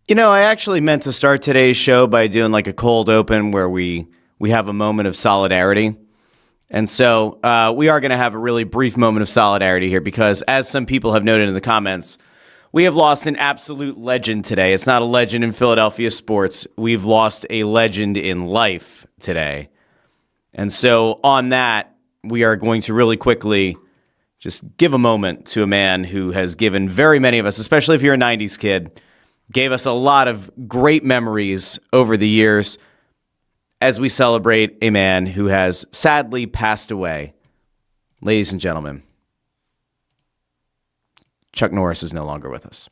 You know, I actually meant to start today's show by doing like a cold open where we have a moment of solidarity. And so we are going to have a really brief moment of solidarity here because, as some people have noted in the comments, we have lost an absolute legend today. It's not a legend in Philadelphia sports. We've lost a legend in life today. And so on that, we are going to really quickly just give a moment to a man who has given very many of us, especially if you're a 90s kid, gave us a lot of great memories over the years as we celebrate a man who has sadly passed away. Ladies and gentlemen, Chuck Norris is no longer with us.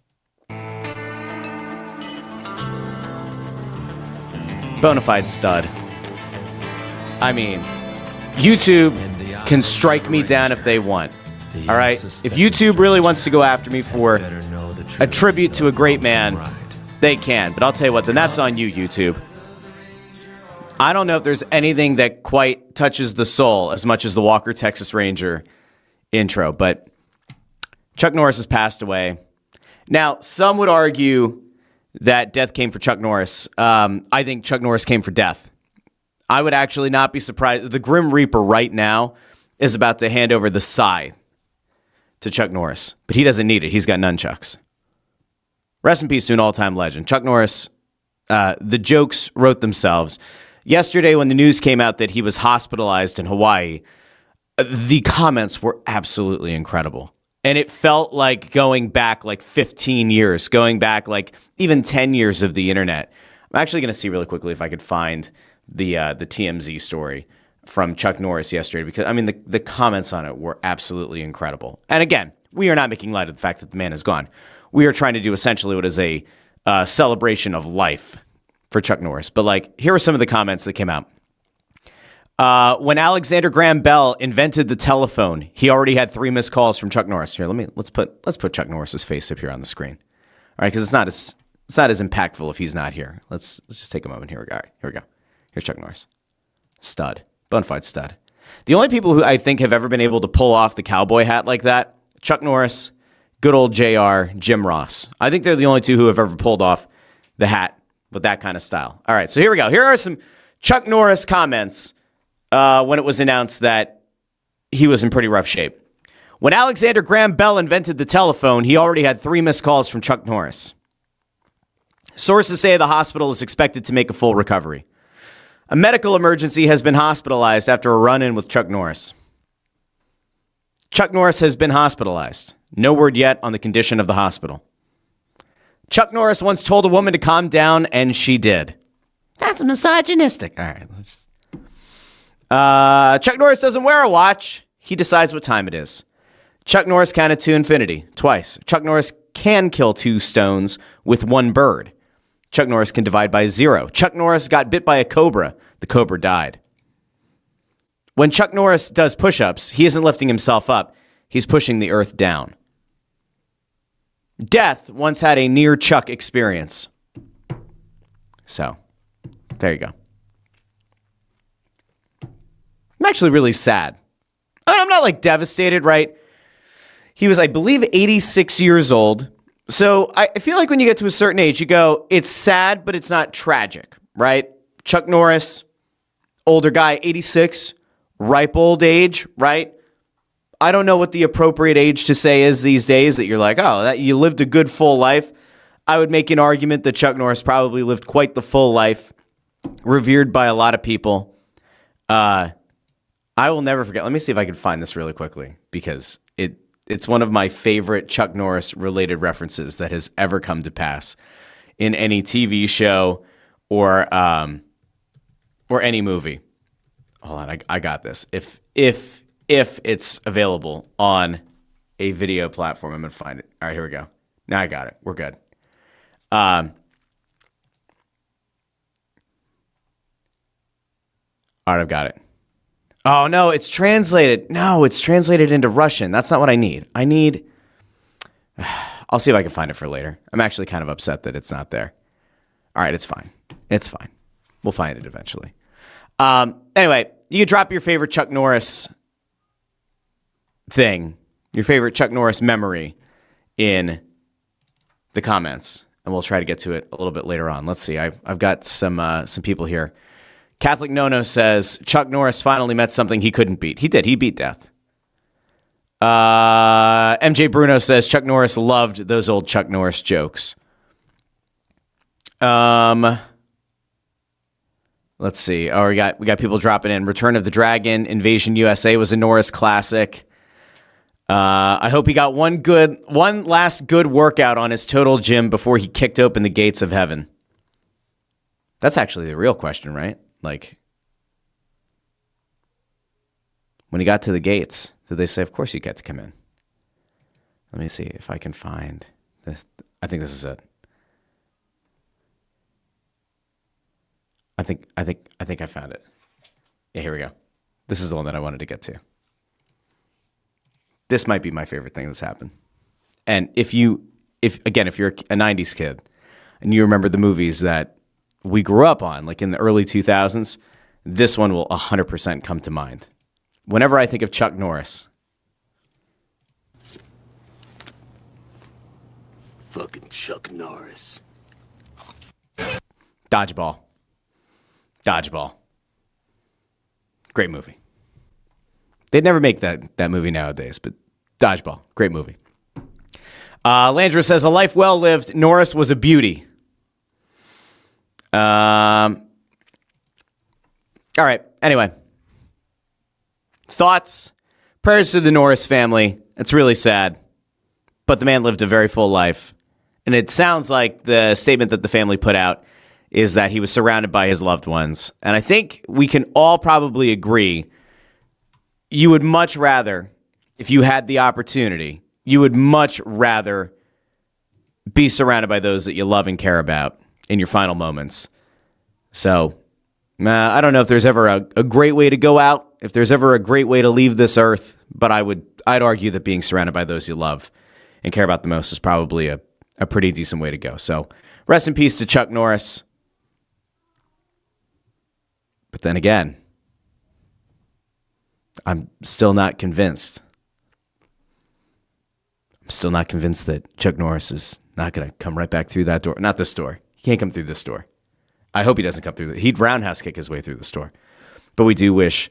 Bonafide stud. I mean, YouTube can strike me down if they want. All right? If YouTube really wants to go after me for a tribute to a great man, they can. But I'll tell you what, then that's on you, YouTube. I don't know if there's anything that quite touches the soul as much as the Walker, Texas Ranger intro, but Chuck Norris has passed away. Now, some would argue that death came for Chuck Norris. I think Chuck Norris came for death. I would actually not be surprised. The Grim Reaper right now is about to hand over the scythe to Chuck Norris, but he doesn't need it. He's got nunchucks. Rest in peace to an all-time legend. Chuck Norris, the jokes wrote themselves. Yesterday, when the news came out that he was hospitalized in Hawaii, the comments were absolutely incredible. And it felt like going back like 15 years, going back like even 10 years of the internet. I'm actually going to see really quickly if I could find the TMZ story from Chuck Norris yesterday, because I mean the comments on it were absolutely incredible. And again, we are not making light of the fact that the man is gone. We are trying to do essentially what is a celebration of life for Chuck Norris. But like, here are some of the comments that came out. When Alexander Graham Bell invented the telephone, he already had 3 missed calls from Chuck Norris. Here, let's put Chuck Norris's face up here on the screen. All right, because it's not as impactful if he's not here. Let's just take a moment. Here we go. All right, here we go. Here's Chuck Norris, stud. Bonafide stud. The only people who I think have ever been able to pull off the cowboy hat like that, Chuck Norris, good old JR, Jim Ross. I think they're the only two who have ever pulled off the hat with that kind of style. All right, so here we go. Here are some Chuck Norris comments when it was announced that he was in pretty rough shape. When Alexander Graham Bell invented the telephone, he already had 3 missed calls from Chuck Norris. Sources say the hospital is expected to make a full recovery. A medical emergency has been hospitalized after a run-in with Chuck Norris. Chuck Norris has been hospitalized. No word yet on the condition of the hospital. Chuck Norris once told a woman to calm down, and she did. That's misogynistic. All right. Chuck Norris doesn't wear a watch. He decides what time it is. Chuck Norris counted to infinity twice. Chuck Norris can kill 2 stones with 1 bird. Chuck Norris can divide by 0. Chuck Norris got bit by a cobra. The cobra died. When Chuck Norris does push-ups, he isn't lifting himself up. He's pushing the earth down. Death once had a near Chuck experience. So, there you go. I'm actually really sad. I'm not like devastated, right? He was, I believe, 86 years old. So I feel like when you get to a certain age, you go, it's sad, but it's not tragic, right? Chuck Norris, older guy, 86, ripe old age, right? I don't know what the appropriate age to say is these days that you're like, oh, that you lived a good full life. I would make an argument that Chuck Norris probably lived quite the full life, revered by a lot of people. I will never forget. Let me see if I can find this really quickly because it's one of my favorite Chuck Norris related references that has ever come to pass in any TV show or any movie. Hold on, I got this. If it's available on a video platform, I'm gonna find it. All right, here we go. Now I got it. We're good. All right, I've got it. Oh, no, it's translated. No, it's translated into Russian. That's not what I need. I'll see if I can find it for later. I'm actually kind of upset that it's not there. All right, it's fine. It's fine. We'll find it eventually. Anyway, you can drop your favorite Chuck Norris thing, your favorite Chuck Norris memory in the comments. and we'll try to get to it a little bit later on. Let's see. I've got some people here. Catholic Nono says Chuck Norris finally met something he couldn't beat. He did. He beat death. MJ Bruno says Chuck Norris loved those old Chuck Norris jokes. Let's see. Oh, we got people dropping in. Return of the Dragon, Invasion USA was a Norris classic. I hope he got one last good workout on his total gym before he kicked open the gates of heaven. That's actually the real question, right? Like, when he got to the gates, did they say, of course you get to come in? Let me see if I can find this. I think this is it. I think I found it. Yeah, here we go. This is the one that I wanted to get to. This might be my favorite thing that's happened. And if you're a 90s kid and you remember the movies that we grew up on, like in the early 2000s, this one will 100% come to mind. Whenever I think of Chuck Norris. Fucking Chuck Norris. Dodgeball. Great movie. They'd never make that movie nowadays, but Dodgeball, great movie. Landra says, a life well lived. Norris was a beauty. All right. Anyway. Thoughts? Prayers to the Norris family. It's really sad, but the man lived a very full life. And it sounds like the statement that the family put out is that he was surrounded by his loved ones. And I think we can all probably agree you would much rather, if you had the opportunity, you would much rather be surrounded by those that you love and care about in your final moments. So, I don't know if there's ever a great way to go out, if there's ever a great way to leave this earth, but I'd argue that being surrounded by those you love and care about the most is probably a pretty decent way to go. So, rest in peace to Chuck Norris. But then again, I'm still not convinced. I'm still not convinced that Chuck Norris is not going to come right back through that door. Not this door. He can't come through this door. I hope he doesn't come through. He'd roundhouse kick his way through the store. But we do wish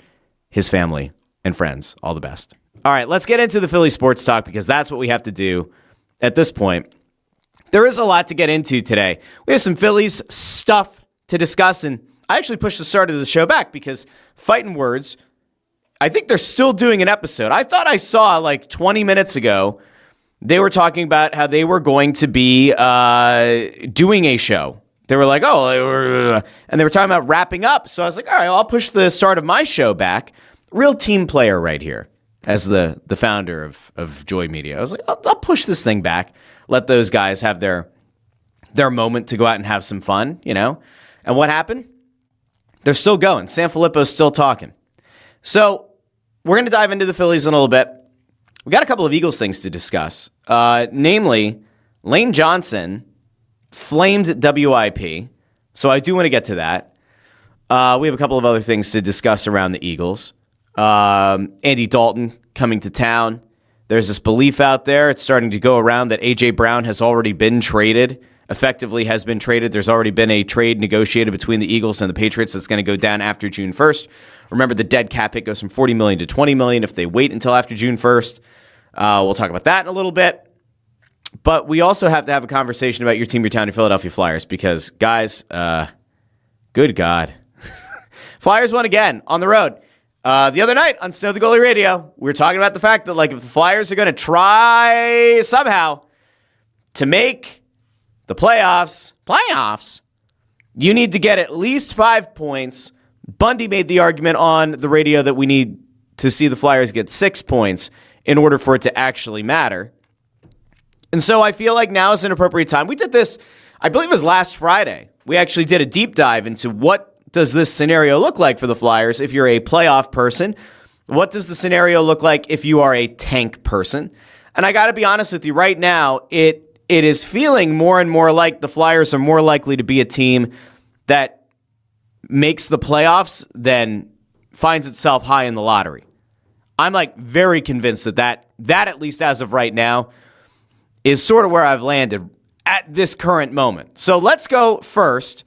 his family and friends all the best. All right, let's get into the Philly sports talk because that's what we have to do at this point. There is a lot to get into today. We have some Phillies stuff to discuss, and I actually pushed the start of the show back because Phightin Words, I think they're still doing an episode. I thought I saw like 20 minutes ago, they were talking about how they were going to be doing a show. They were like, and they were talking about wrapping up. So I was like, all right, I'll push the start of my show back. Real team player right here as the founder of Joy Media. I was like, I'll push this thing back. Let those guys have their moment to go out and have some fun, you know? And what happened? They're still going. Sanfilippo's still talking. So we're going to dive into the Phillies in a little bit. We got a couple of Eagles things to discuss. Namely, Lane Johnson flamed WIP. So I do want to get to that. We have a couple of other things to discuss around the Eagles. Andy Daulton coming to town. There's this belief out there. It's starting to go around that A.J. Brown has already been traded. Effectively has been traded. There's already been a trade negotiated between the Eagles and the Patriots that's going to go down after June 1st. Remember, the dead cap hit goes from $40 million to $20 million if they wait until after June 1st. We'll talk about that in a little bit. But we also have to have a conversation about your team, your town, your Philadelphia Flyers, because, guys, good God. Flyers won again on the road. The other night on Snow the Goalie Radio, we were talking about the fact that, like, if the Flyers are going to try somehow to make the playoffs, you need to get at least 5 points. Bundy made the argument on the radio that we need to see the Flyers get 6 points in order for it to actually matter. And so I feel like now is an appropriate time. We did this, I believe it was last Friday. We actually did a deep dive into what does this scenario look like for the Flyers if you're a playoff person. What does the scenario look like if you are a tank person? And I got to be honest with you, right now, it is feeling more and more like the Flyers are more likely to be a team that makes the playoffs than finds itself high in the lottery. I'm like very convinced that at least as of right now, is sort of where I've landed. at this current moment. So let's go first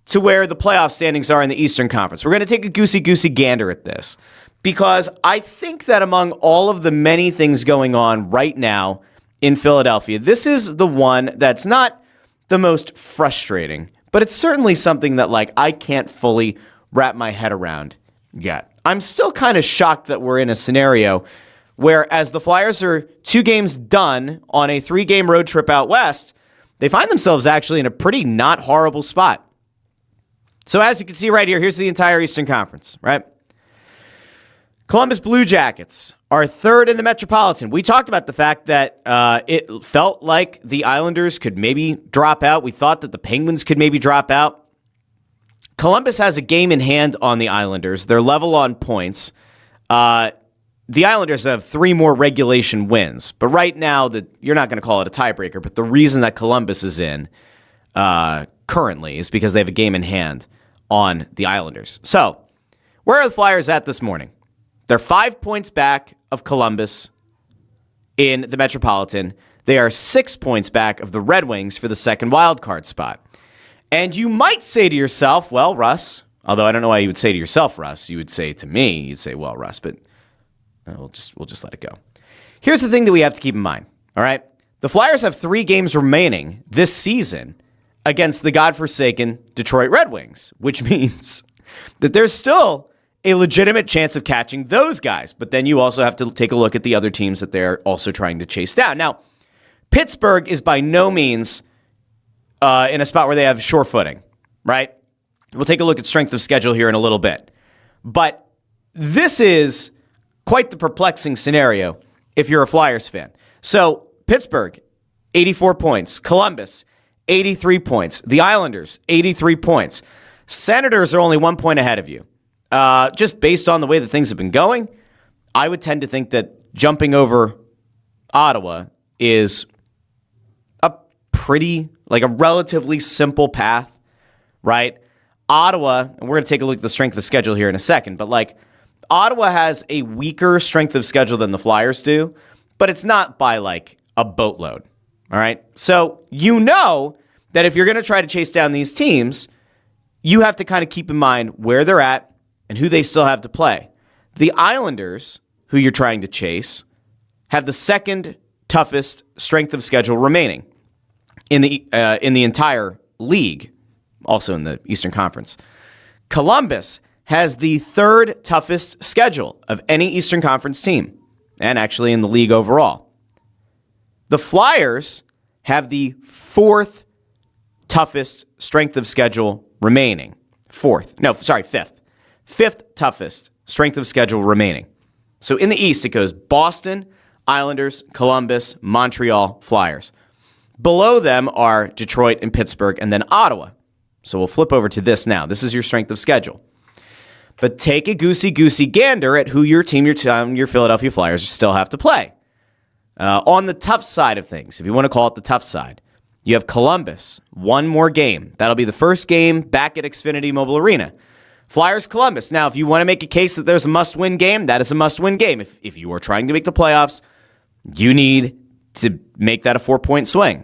to where the playoff standings are in the Eastern Conference. We're going to take a goosey gander at this because I think that among all of the many things going on right now in Philadelphia, this is the one that's not the most frustrating, but it's certainly something that I can't fully wrap my head around yet. I'm still kind of shocked that we're in a scenario where as the Flyers are 2 games done on a 3-game road trip out west, they find themselves actually in a pretty not horrible spot. So as you can see right here, here's the entire Eastern Conference, right? Columbus Blue Jackets are 3rd in the Metropolitan. We talked about the fact that it felt like the Islanders could maybe drop out. We thought that the Penguins could maybe drop out. Columbus has a game in hand on the Islanders. They're level on points. The Islanders have 3 more regulation wins. But right now, you're not going to call it a tiebreaker, but the reason that Columbus is in currently is because they have a game in hand on the Islanders. So, where are the Flyers at this morning? They're 5 points back of Columbus in the Metropolitan. They are 6 points back of the Red Wings for the second wild card spot. And you might say to yourself, well, Russ, although I don't know why you would say to yourself, Russ, you would say to me, you'd say, well, Russ, but we'll just let it go. Here's the thing that we have to keep in mind, all right? The Flyers have 3 games remaining this season against the godforsaken Detroit Red Wings, which means that there's still a legitimate chance of catching those guys. But then you also have to take a look at the other teams that they're also trying to chase down. Now, Pittsburgh is by no means in a spot where they have sure footing, right? We'll take a look at strength of schedule here in a little bit. But this is quite the perplexing scenario if you're a Flyers fan. So Pittsburgh, 84 points. Columbus, 83 points. The Islanders, 83 points. Senators are only 1 point ahead of you. Just based on the way that things have been going, I would tend to think that jumping over Ottawa is a relatively simple path, right? Ottawa, and we're going to take a look at the strength of schedule here in a second, but Ottawa has a weaker strength of schedule than the Flyers do, but it's not by a boatload, all right? So you know that if you're going to try to chase down these teams, you have to kind of keep in mind where they're at and who they still have to play. The Islanders, who you're trying to chase, have the second toughest strength of schedule remaining in the entire league, also in the Eastern Conference. Columbus has the 3rd toughest schedule of any Eastern Conference team, and actually in the league overall. The Flyers have the 4th toughest strength of schedule remaining. 5th. 5th toughest strength of schedule remaining. So in the East, it goes Boston, Islanders, Columbus, Montreal, Flyers. Below them are Detroit and Pittsburgh, and then Ottawa. So we'll flip over to this now. This is your strength of schedule. But take a goosey gander at who your Philadelphia Flyers still have to play. On the tough side of things, if you want to call it the tough side, you have Columbus, 1 more game. That'll be the first game back at Xfinity Mobile Arena. Flyers Columbus. Now, if you want to make a case that there's a must-win game, that is a must-win game. If you are trying to make the playoffs, you need to make that a 4-point swing.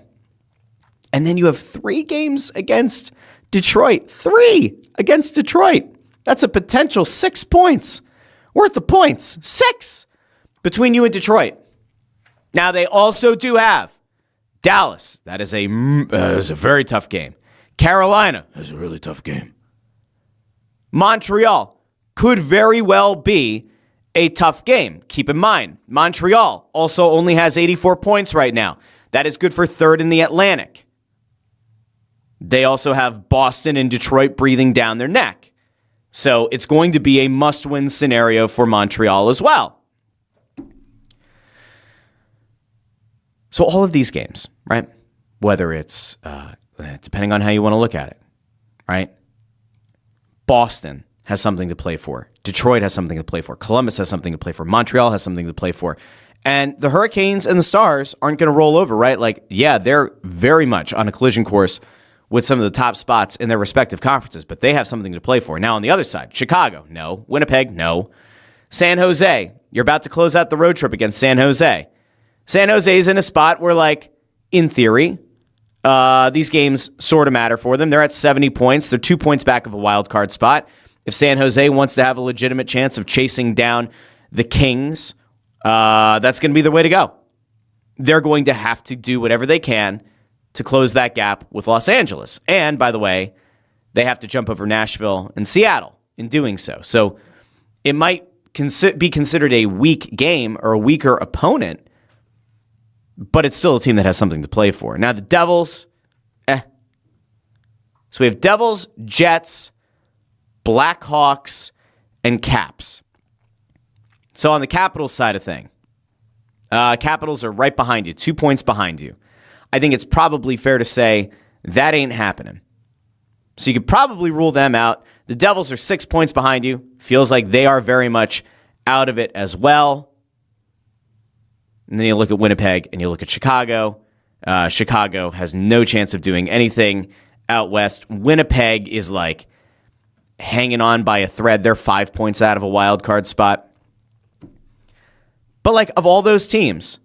And then you have 3 games against Detroit. 3 against Detroit. That's a potential 6 points worth of points. 6 between you and Detroit. Now, they also do have Dallas. That is a very tough game. Carolina. That's a really tough game. Montreal could very well be a tough game. Keep in mind, Montreal also only has 84 points right now. That is good for 3rd in the Atlantic. They also have Boston and Detroit breathing down their neck. So it's going to be a must-win scenario for Montreal as well. So all of these games, right? Whether it's, depending on how you want to look at it, right? Boston has something to play for. Detroit has something to play for. Columbus has something to play for. Montreal has something to play for. And the Hurricanes and the Stars aren't going to roll over, right? They're very much on a collision course with some of the top spots in their respective conferences, but they have something to play for. Now, on the other side, Chicago, no. Winnipeg, no. San Jose, you're about to close out the road trip against San Jose. San Jose's in a spot where, in theory, these games sort of matter for them. They're at 70 points. They're 2 points back of a wild card spot. If San Jose wants to have a legitimate chance of chasing down the Kings, that's going to be the way to go. They're going to have to do whatever they can to close that gap with Los Angeles. And, by the way, they have to jump over Nashville and Seattle in doing so. So it might be considered a weak game or a weaker opponent, but it's still a team that has something to play for. Now, the Devils, So we have Devils, Jets, Blackhawks, and Caps. So on the Capitals side of thing, Capitals are right behind you, 2 points behind you. I think it's probably fair to say that ain't happening. So you could probably rule them out. The Devils are 6 points behind you. Feels like they are very much out of it as well. And then you look at Winnipeg and you look at Chicago. Chicago has no chance of doing anything out west. Winnipeg is like hanging on by a thread. They're 5 points out of a wild card spot. But like of all those teams,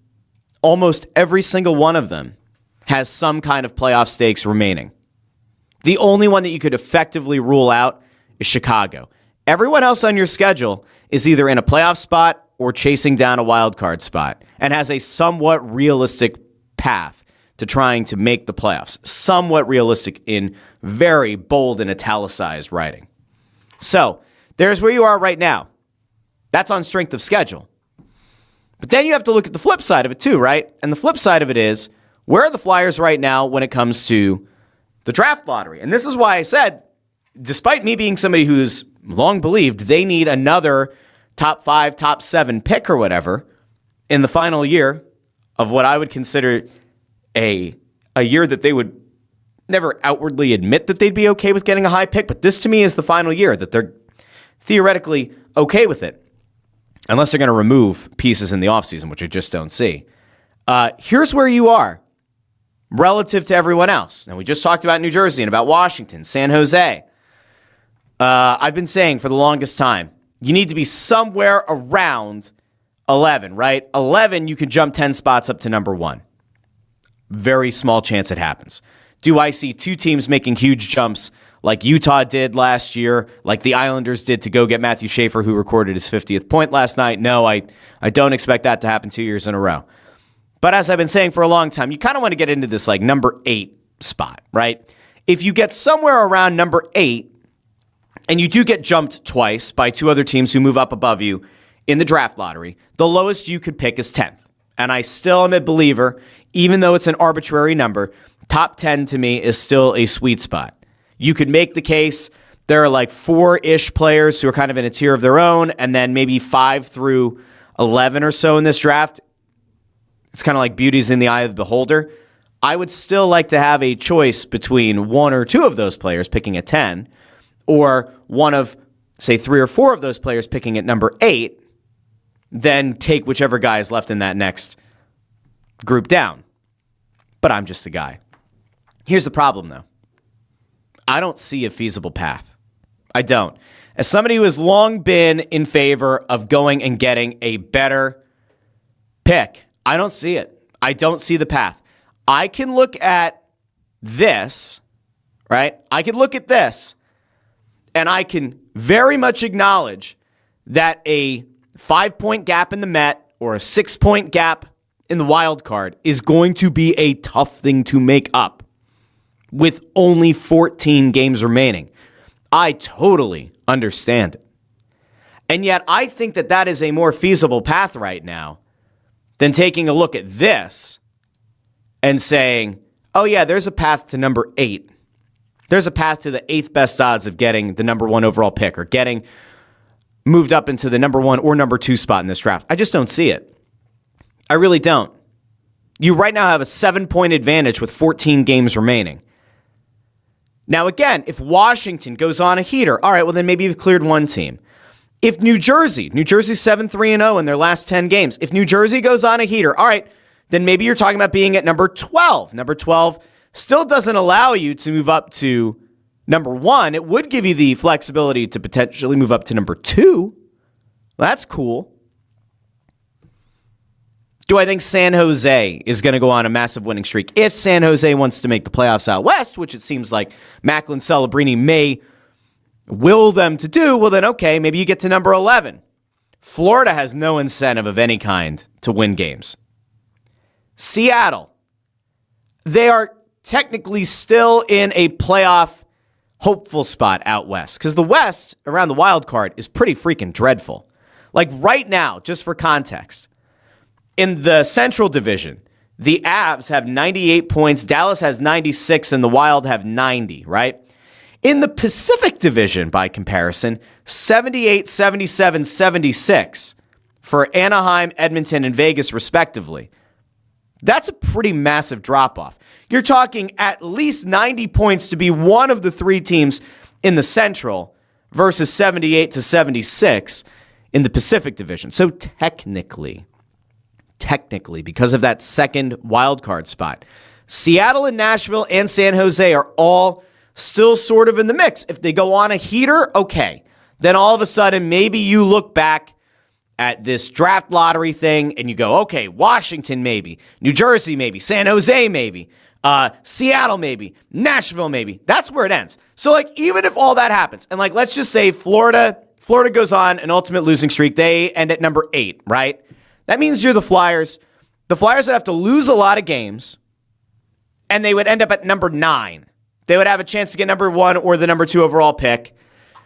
almost every single one of them has some kind of playoff stakes remaining. The only one that you could effectively rule out is Chicago. Everyone else on your schedule is either in a playoff spot or chasing down a wild card spot and has a somewhat realistic path to trying to make the playoffs. Somewhat realistic in very bold and italicized writing. So there's where you are right now. That's on strength of schedule. But then you have to look at the flip side of it too, right? And the flip side of it is, where are the Flyers right now when it comes to the draft lottery? And this is why I said, despite me being somebody who's long believed they need another top 5, top 7 pick or whatever in the final year of what I would consider a year that they would never outwardly admit that they'd be okay with getting a high pick. But this to me is the final year that they're theoretically okay with it. Unless they're going to remove pieces in the offseason, which I just don't see. Here's where you are relative to everyone else. And we just talked about New Jersey and about Washington, San Jose. I've been saying for the longest time, you need to be somewhere around 11, right? 11, you can jump 10 spots up to number 1. Very small chance it happens. Do I see two teams making huge jumps like Utah did last year, like the Islanders did to go get Matthew Schaefer, who recorded his 50th point last night? No, I don't expect that to happen 2 years in a row. But as I've been saying for a long time, you kind of want to get into this like number 8 spot, right? If you get somewhere around number 8, and you do get jumped twice by two other teams who move up above you in the draft lottery, the lowest you could pick is 10th. And I still am a believer, even though it's an arbitrary number, top 10 to me is still a sweet spot. You could make the case there are like 4-ish players who are kind of in a tier of their own, and then maybe 5 through 11 or so in this draft. It's kind of like beauty's in the eye of the beholder. I would still like to have a choice between 1 or 2 of those players picking at 10, or one of, say, 3 or 4 of those players picking at number 8, then take whichever guy is left in that next group down. But I'm just a guy. Here's the problem, though. I don't see a feasible path. I don't. As somebody who has long been in favor of going and getting a better pick, I don't see it. I don't see the path. I can look at this, right? I can look at this, and I can very much acknowledge that a 5-point gap in the Met or a 6-point gap in the wild card is going to be a tough thing to make up with only 14 games remaining. I totally understand it. And yet I think that that is a more feasible path right now than taking a look at this and saying, oh yeah, there's a path to number 8. There's a path to the 8th best odds of getting the number 1 overall pick or getting moved up into the number 1 or number 2 spot in this draft. I just don't see it. I really don't. You right now have a 7-point advantage with 14 games remaining. Now, again, if Washington goes on a heater, all right, well, then maybe you've cleared one team. If New Jersey's 7-3-0 in their last 10 games. If New Jersey goes on a heater, all right, then maybe you're talking about being at number 12. Number 12 still doesn't allow you to move up to number 1. It would give you the flexibility to potentially move up to number 2. Well, that's cool. Do I think San Jose is going to go on a massive winning streak? If San Jose wants to make the playoffs out west, which it seems like Macklin Celebrini may will them to do, well then okay, maybe you get to number 11. Florida has no incentive of any kind to win games. Seattle, they are technically still in a playoff hopeful spot out west because the West around the wild card is pretty freaking dreadful. Like right now, just for context, in the Central Division, the Avs have 98 points, Dallas has 96, and the Wild have 90, right? In the Pacific Division, by comparison, 78, 77, 76 for Anaheim, Edmonton, and Vegas, respectively. That's a pretty massive drop-off. You're talking at least 90 points to be one of the three teams in the Central versus 78 to 76 in the Pacific Division. So technically, because of that second wild card spot, Seattle and Nashville and San Jose are all still sort of in the mix. If they go on a heater, okay. Then all of a sudden, maybe you look back at this draft lottery thing and you go, okay, Washington maybe, New Jersey maybe, San Jose maybe, Seattle maybe, Nashville maybe. That's where it ends. So like even if all that happens, and like let's just say Florida goes on an ultimate losing streak, they end at number 8, right? That means you're the Flyers. The Flyers would have to lose a lot of games, and they would end up at number 9. They would have a chance to get number 1 or the number 2 overall pick.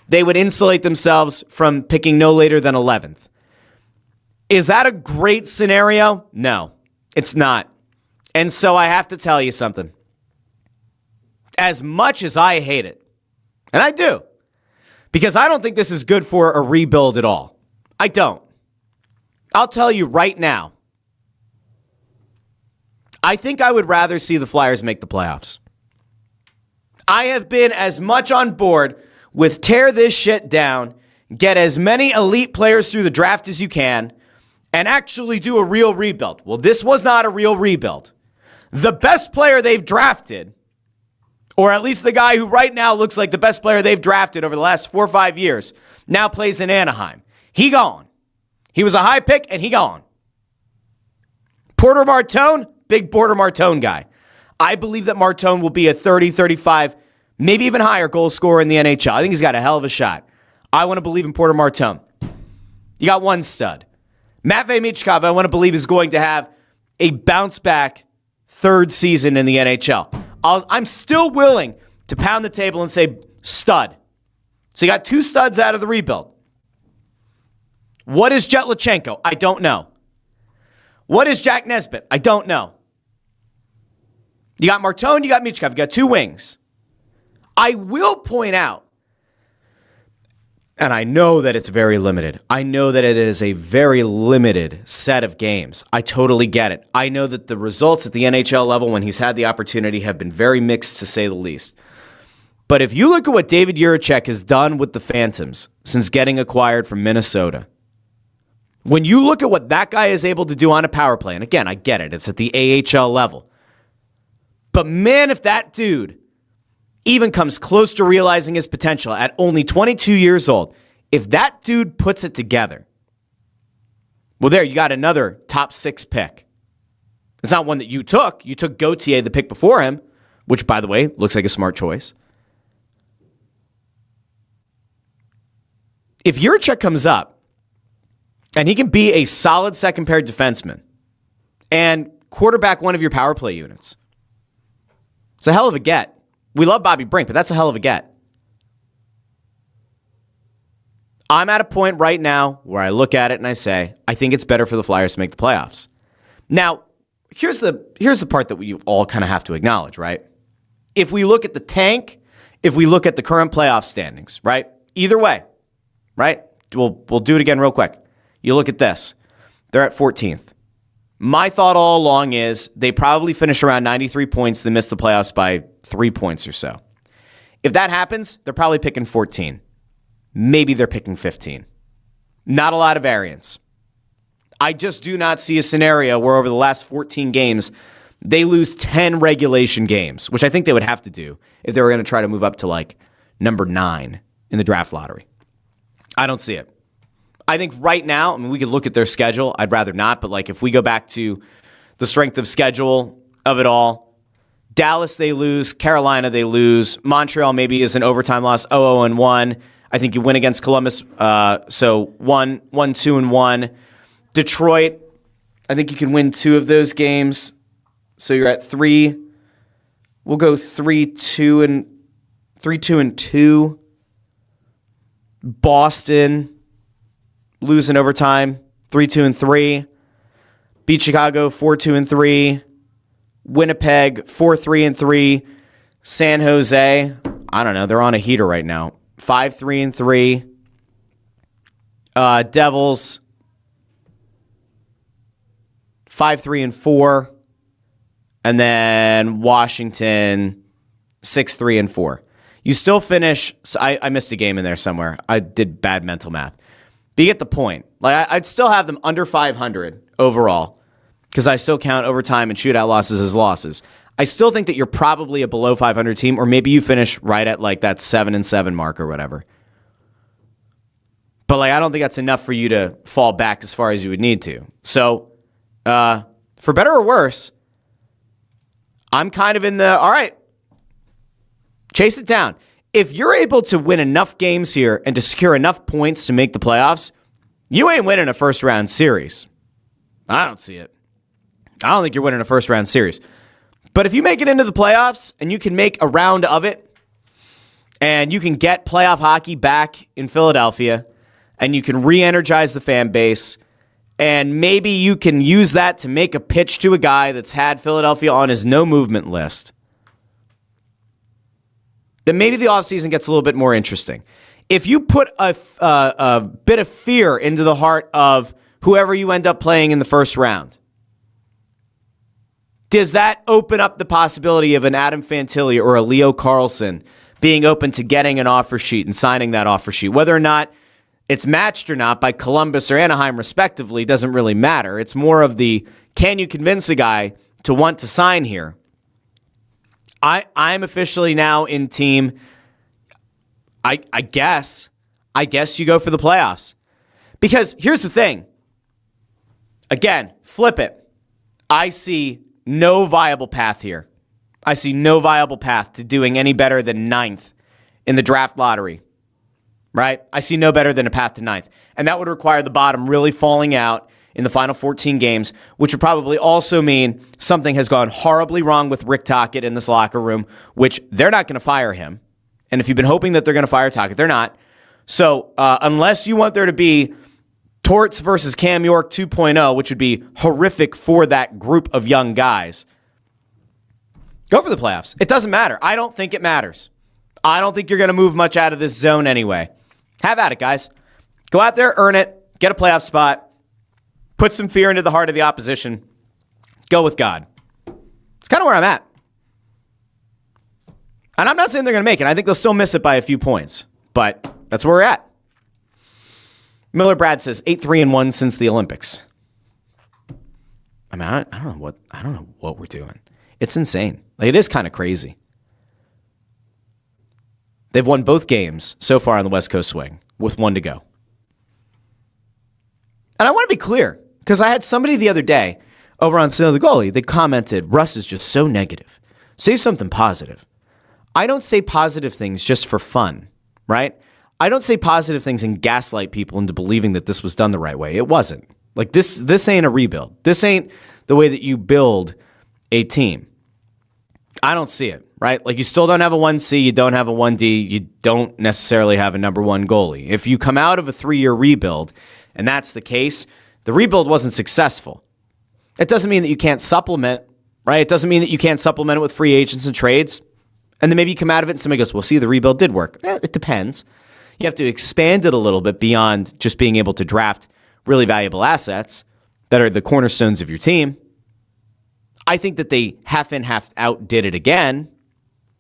They would insulate themselves from picking no later than 11th. Is that a great scenario? No, it's not. And so I have to tell you something. As much as I hate it, and I do, because I don't think this is good for a rebuild at all. I don't. I'll tell you right now, I think I would rather see the Flyers make the playoffs. I have been as much on board with tear this shit down, get as many elite players through the draft as you can, and actually do a real rebuild. Well, this was not a real rebuild. The best player they've drafted, or at least the guy who right now looks like the best player they've drafted over the last 4 or 5 years, now plays in Anaheim. He gone. He was a high pick, and he gone. Porter Martone, big Porter Martone guy. I believe that Martone will be a 30, 35, maybe even higher goal scorer in the NHL. I think he's got a hell of a shot. I want to believe in Porter Martone. You got one stud. Matvei Michkov, I want to believe, is going to have a bounce-back third season in the NHL. I'm still willing to pound the table and say stud. So you got 2 studs out of the rebuild. What is Jet Lachenko? I don't know. What is Jack Nesbitt? I don't know. You got Martone, you got Michkov, you got 2 wings. I will point out, and I know that it's very limited. I know that it is a very limited set of games. I totally get it. I know that the results at the NHL level when he's had the opportunity have been very mixed, to say the least. But if you look at what David Jiricek has done with the Phantoms since getting acquired from Minnesota, when you look at what that guy is able to do on a power play, and again, I get it, it's at the AHL level. But man, if that dude even comes close to realizing his potential at only 22 years old, if that dude puts it together, well, there, you got another top 6 pick. It's not one that you took. You took Gauthier, the pick before him, which, by the way, looks like a smart choice. If Jiricek comes up, and he can be a solid second-pair defenseman and quarterback one of your power play units, it's a hell of a get. We love Bobby Brink, but that's a hell of a get. I'm at a point right now where I look at it and I say, I think it's better for the Flyers to make the playoffs. Now, here's the part that we all kind of have to acknowledge, right? If we look at the tank, if we look at the current playoff standings, right? Either way, right? We'll do it again real quick. You look at this. They're at 14th. My thought all along is they probably finish around 93 points, then miss the playoffs by 3 points or so. If that happens, they're probably picking 14. Maybe they're picking 15. Not a lot of variance. I just do not see a scenario where over the last 14 games, they lose 10 regulation games, which I think they would have to do if they were going to try to move up to like number 9 in the draft lottery. I don't see it. I think right now, I mean, we could look at their schedule. I'd rather not, but like if we go back to the strength of schedule of it all, Dallas, they lose. Carolina, they lose. Montreal maybe is an overtime loss, 0-1. I think you win against Columbus, so 1-2-1. Detroit, I think you can win 2 of those games. So you're at 3. We'll go 3-2-2. Boston, lose in overtime, 3-2-3. Beat Chicago, 4-2-3. Winnipeg, 4-3-3. San Jose, I don't know, they're on a heater right now, 5-3-3. Devils, 5-3-4. And then Washington, 6-3-4. You still finish. So I missed a game in there somewhere. I did bad mental math. But you get the point. Like I'd still have them under 500 overall because I still count overtime and shootout losses as losses. I still think that you're probably a below 500 team, or maybe you finish right at like that 7-7 mark or whatever. But like I don't think that's enough for you to fall back as far as you would need to. So for better or worse, I'm kind of in the, all right, chase it down. If you're able to win enough games here and to secure enough points to make the playoffs, you ain't winning a first-round series. I don't see it. I don't think you're winning a first-round series. But if you make it into the playoffs and you can make a round of it and you can get playoff hockey back in Philadelphia and you can re-energize the fan base and maybe you can use that to make a pitch to a guy that's had Philadelphia on his no-movement list, then maybe the offseason gets a little bit more interesting. If you put a bit of fear into the heart of whoever you end up playing in the first round, does that open up the possibility of an Adam Fantilli or a Leo Carlson being open to getting an offer sheet and signing that offer sheet? Whether or not it's matched or not by Columbus or Anaheim respectively doesn't really matter. It's more of the, can you convince a guy to want to sign here? I'm officially now in team, I guess you go for the playoffs. Because here's the thing. Again, flip it. I see no viable path here. I see no viable path to doing any better than 9th in the draft lottery. Right? I see no better than a path to 9th. And that would require the bottom really falling out in the final 14 games, which would probably also mean something has gone horribly wrong with Rick Tocchet in this locker room, which they're not going to fire him. And if you've been hoping that they're going to fire Tocchet, they're not. So unless you want there to be Torts versus Cam York 2.0, which would be horrific for that group of young guys, go for the playoffs. It doesn't matter. I don't think it matters. I don't think you're going to move much out of this zone anyway. Have at it, guys. Go out there, earn it, get a playoff spot, put some fear into the heart of the opposition, go with God. It's kind of where I'm at. And I'm not saying they're going to make it. I think they'll still miss it by a few points, but that's where we're at. Miller Brad says 8-3-1 since the Olympics. I mean, I don't know what we're doing. It's insane. Like, it is kind of crazy. They've won both games so far on the West Coast swing with 1 to go. And I want to be clear, because I had somebody the other day over on Snow the Goalie, they commented, Russ is just so negative. Say something positive. I don't say positive things just for fun, right? I don't say positive things and gaslight people into believing that this was done the right way. It wasn't. Like this ain't a rebuild. This ain't the way that you build a team. I don't see it, right? Like you still don't have a 1C, you don't have a 1D, you don't necessarily have a number 1 goalie. If you come out of a 3-year rebuild, and that's the case, the rebuild wasn't successful. It doesn't mean that you can't supplement, right? It doesn't mean that you can't supplement it with free agents and trades. And then maybe you come out of it and somebody goes, well, see, the rebuild did work. It depends. You have to expand it a little bit beyond just being able to draft really valuable assets that are the cornerstones of your team. I think that they half in, half out did it again,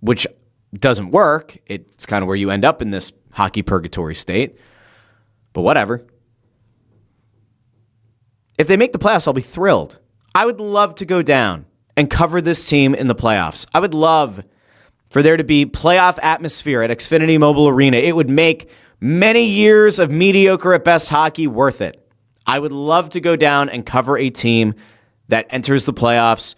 which doesn't work. It's kind of where you end up in this hockey purgatory state. But whatever. If they make the playoffs, I'll be thrilled. I would love to go down and cover this team in the playoffs. I would love for there to be playoff atmosphere at Xfinity Mobile Arena. It would make Many years of mediocre at best hockey worth it. I would love to go down and cover a team that enters the playoffs,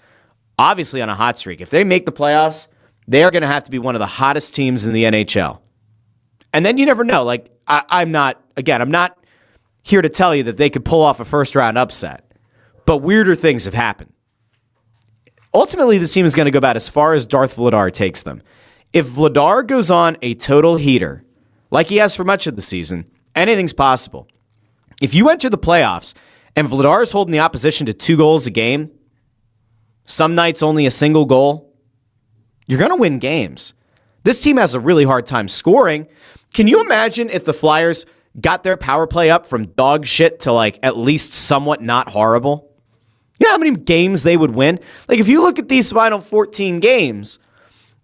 obviously on a hot streak. If they make the playoffs, they are going to have to be one of the hottest teams in the NHL. And then you never know. Like, I'm not here to tell you that they could pull off a first-round upset. But weirder things have happened. Ultimately, this team is going to go about as far as Darth Vladar takes them. If Vladar goes on a total heater, like he has for much of the season, anything's possible. If you enter the playoffs and Vladar is holding the opposition to 2 goals a game, some nights only a single goal, you're going to win games. This team has a really hard time scoring. Can you imagine if the Flyers got their power play up from dog shit to like at least somewhat not horrible? You know how many games they would win? Like if you look at these final 14 games,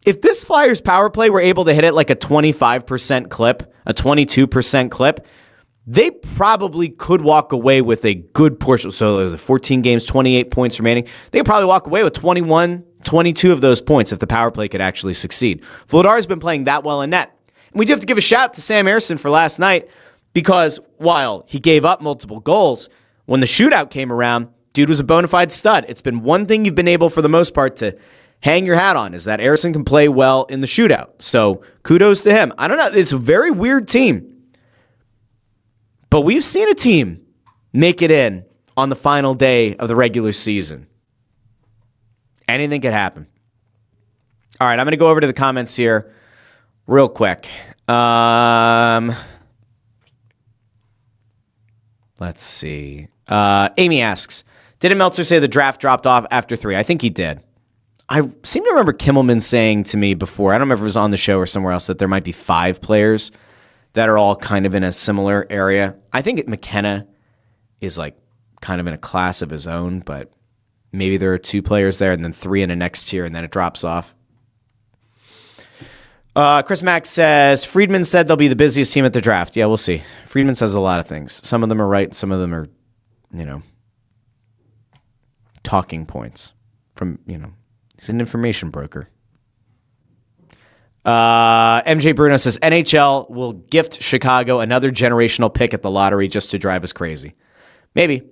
if this Flyers power play were able to hit it like a 25% clip, a 22% clip, they probably could walk away with a good portion. So the 14 games, 28 points remaining. They could probably walk away with 21, 22 of those points if the power play could actually succeed. Vladar's been playing that well in net. And we do have to give a shout to Sam Ersson for last night because while he gave up multiple goals, when the shootout came around, dude was a bona fide stud. It's been one thing you've been able for the most part to hang your hat on is that Ersson can play well in the shootout. So kudos to him. I don't know. It's a very weird team. But we've seen a team make it in on the final day of the regular season. Anything could happen. All right, I'm going to go over to the comments here real quick. Let's see. Amy asks, didn't Meltzer say the draft dropped off after 3? I think he did. I seem to remember Kimmelman saying to me before, I don't remember if it was on the show or somewhere else, that there might be 5 players that are all kind of in a similar area. I think McKenna is like kind of in a class of his own, but maybe there are 2 players there and then 3 in a next tier and then it drops off. Chris Mack says, Friedman said they'll be the busiest team at the draft. Yeah, we'll see. Friedman says a lot of things. Some of them are right. Some of them are, talking points from, he's an information broker. MJ Bruno says NHL will gift Chicago another generational pick at the lottery just to drive us crazy. Maybe.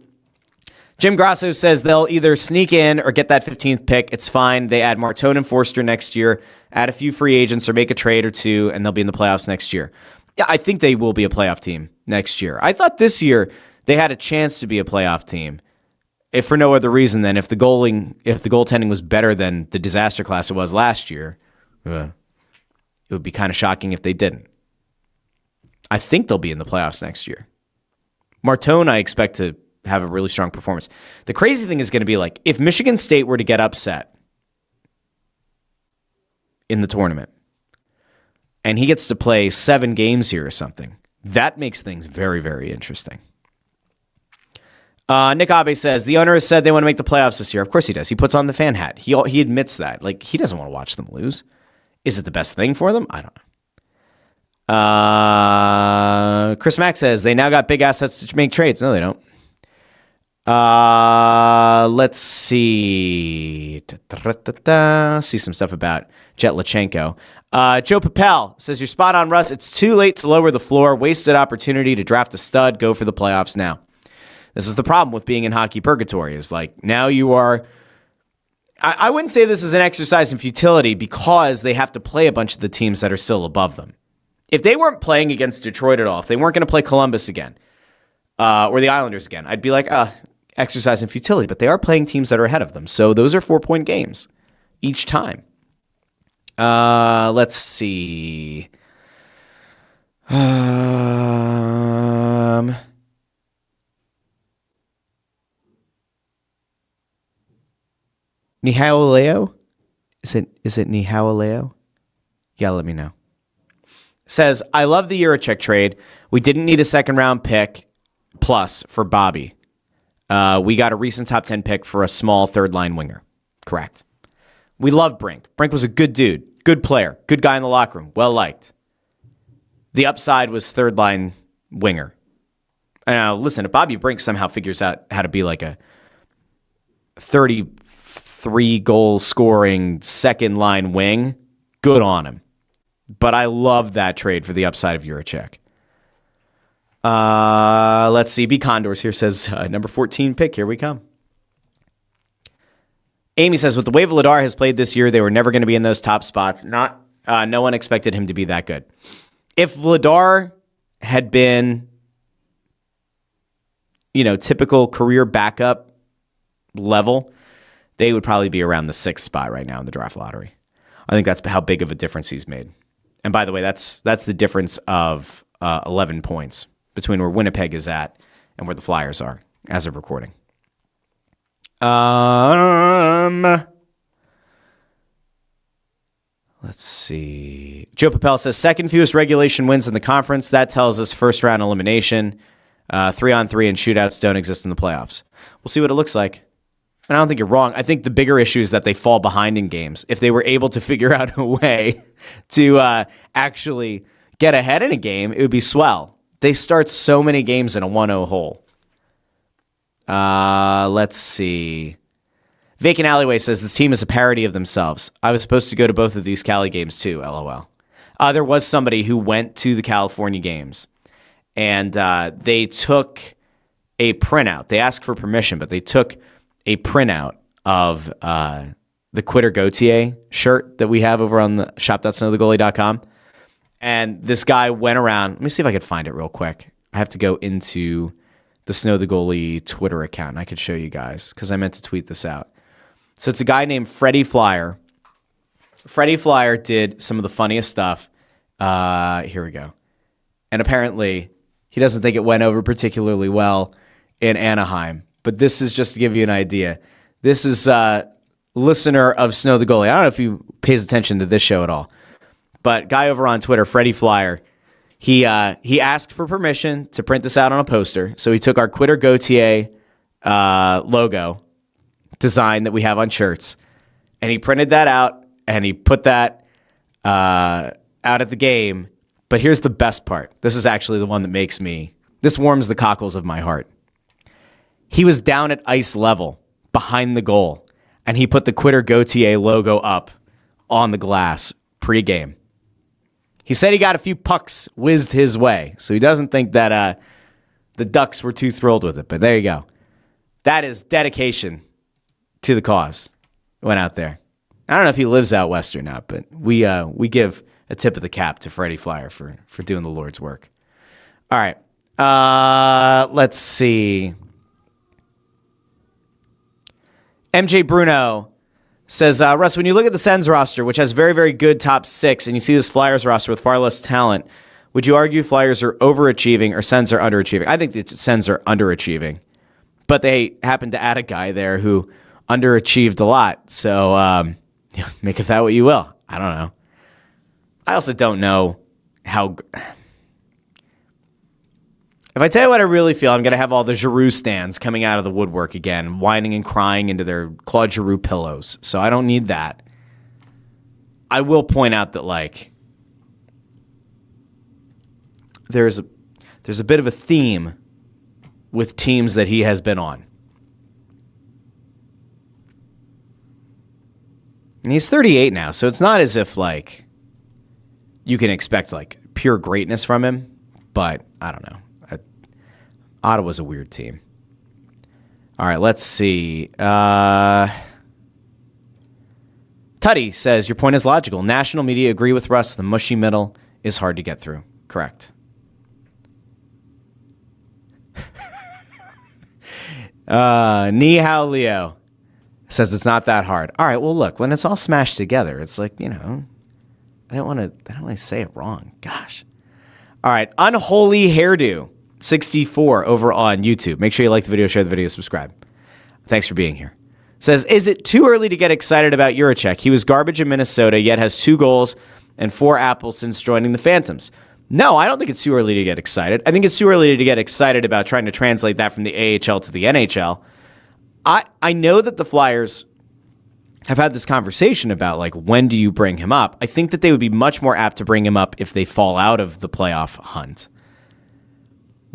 Jim Grasso says they'll either sneak in or get that 15th pick. It's fine. They add Martone and Forster next year, add a few free agents or make a trade or 2, and they'll be in the playoffs next year. Yeah, I think they will be a playoff team next year. I thought this year they had a chance to be a playoff team, if for no other reason than if the goaltending was better than the disaster class it was last year. It would be kind of shocking if they didn't. I think they'll be in the playoffs next year. Martone, I expect to have a really strong performance. The crazy thing is going to be like, if Michigan State were to get upset in the tournament and he gets to play 7 games here or something, that makes things very, very interesting. Nick Abe says, the owner has said they want to make the playoffs this year. Of course he does. He puts on the fan hat. He admits that. Like, he doesn't want to watch them lose. Is it the best thing for them? I don't know. Chris Mack says, they now got big assets to make trades. No, they don't. Let's see. See some stuff about Jet Lachenko. Joe Papel says, you're spot on, Russ. It's too late to lower the floor. Wasted opportunity to draft a stud. Go for the playoffs now. This is the problem with being in hockey purgatory is like now you are... I wouldn't say this is an exercise in futility because they have to play a bunch of the teams that are still above them. If they weren't playing against Detroit at all, if they weren't going to play Columbus again, or the Islanders again, I'd be like, exercise in futility. But they are playing teams that are ahead of them. So those are 4-point games each time. Let's see. Nihauleo? Is it Nihauleo? Yeah, let me know. Says, I love the Juracek trade. We didn't need a second-round pick plus for Bobby. We got a recent top 10 pick for a small third-line winger. Correct. We love Brink. Brink was a good dude, good player, good guy in the locker room, well-liked. The upside was third-line winger. Listen, if Bobby Brink somehow figures out how to be like a 33-goal scoring second-line wing, good on him. But I love that trade for the upside of Juracek. Let's see. B Condors here says number 14 pick. Here we come. Amy says, with the way Vladar has played this year, they were never going to be in those top spots. No one expected him to be that good. If Vladar had been, typical career backup level, they would probably be around the 6th spot right now in the draft lottery. I think that's how big of a difference he's made. And by the way, that's the difference of 11 points between where Winnipeg is at and where the Flyers are as of recording. Let's see. Joe Papel says second fewest regulation wins in the conference. That tells us first round elimination. 3-on-3 and shootouts don't exist in the playoffs. We'll see what it looks like. And I don't think you're wrong. I think the bigger issue is that they fall behind in games. If they were able to figure out a way to actually get ahead in a game, it would be swell. They start so many games in a 1-0 hole. Let's see. Vacant Alleyway says the team is a parody of themselves. I was supposed to go to both of these Cali games too, LOL. There was somebody who went to the California games, and they took a printout. They asked for permission, but they took a printout of the Quitter Gautier shirt that we have over on the shop.snowthegoalie.com. And this guy went around. Let me see if I could find it real quick. I have to go into the Snow the Goalie Twitter account, and I could show you guys because I meant to tweet this out. So it's a guy named Freddie Flyer. Freddie Flyer did some of the funniest stuff. Here we go. And apparently, he doesn't think it went over particularly well in Anaheim. But this is just to give you an idea. This is a listener of Snow the Goalie. I don't know if he pays attention to this show at all. But guy over on Twitter, Freddie Flyer, he asked for permission to print this out on a poster. So he took our Quitter Gautier logo design that we have on shirts, and he printed that out, and he put that out at the game. But here's the best part. This is actually the one that this warms the cockles of my heart. He was down at ice level behind the goal, and he put the Quitter Gautier logo up on the glass pregame. He said he got a few pucks whizzed his way, so he doesn't think that the Ducks were too thrilled with it. But there you go. That is dedication to the cause. Went out there. I don't know if he lives out west or not, but we give a tip of the cap to Freddie Flyer for doing the Lord's work. All right. Let's see. MJ Bruno says, Russ, when you look at the Sens roster, which has very, very good top 6, and you see this Flyers roster with far less talent, would you argue Flyers are overachieving or Sens are underachieving? I think the Sens are underachieving, but they happen to add a guy there who underachieved a lot. So make of that what you will. I don't know. I also don't know how... If I tell you what I really feel, I'm going to have all the Giroux stands coming out of the woodwork again, whining and crying into their Claude Giroux pillows. So I don't need that. I will point out that, there's a bit of a theme with teams that he has been on. And he's 38 now, so it's not as if, you can expect, pure greatness from him. But I don't know. Ottawa's a weird team. All right, let's see. Tutty says, your point is logical. National media agree with Russ. The mushy middle is hard to get through. Correct. Ni Hao Leo says it's not that hard. All right, well, look, when it's all smashed together, it's I don't want to say it wrong. Gosh. All right, Unholy Hairdo 64 over on YouTube. Make sure you like the video, share the video, subscribe. Thanks for being here. Says, is it too early to get excited about Juracek? He was garbage in Minnesota, yet has 2 goals and 4 apples since joining the Phantoms. No, I don't think it's too early to get excited. I think it's too early to get excited about trying to translate that from the AHL to the NHL. I know that the Flyers have had this conversation about, when do you bring him up? I think that they would be much more apt to bring him up if they fall out of the playoff hunt.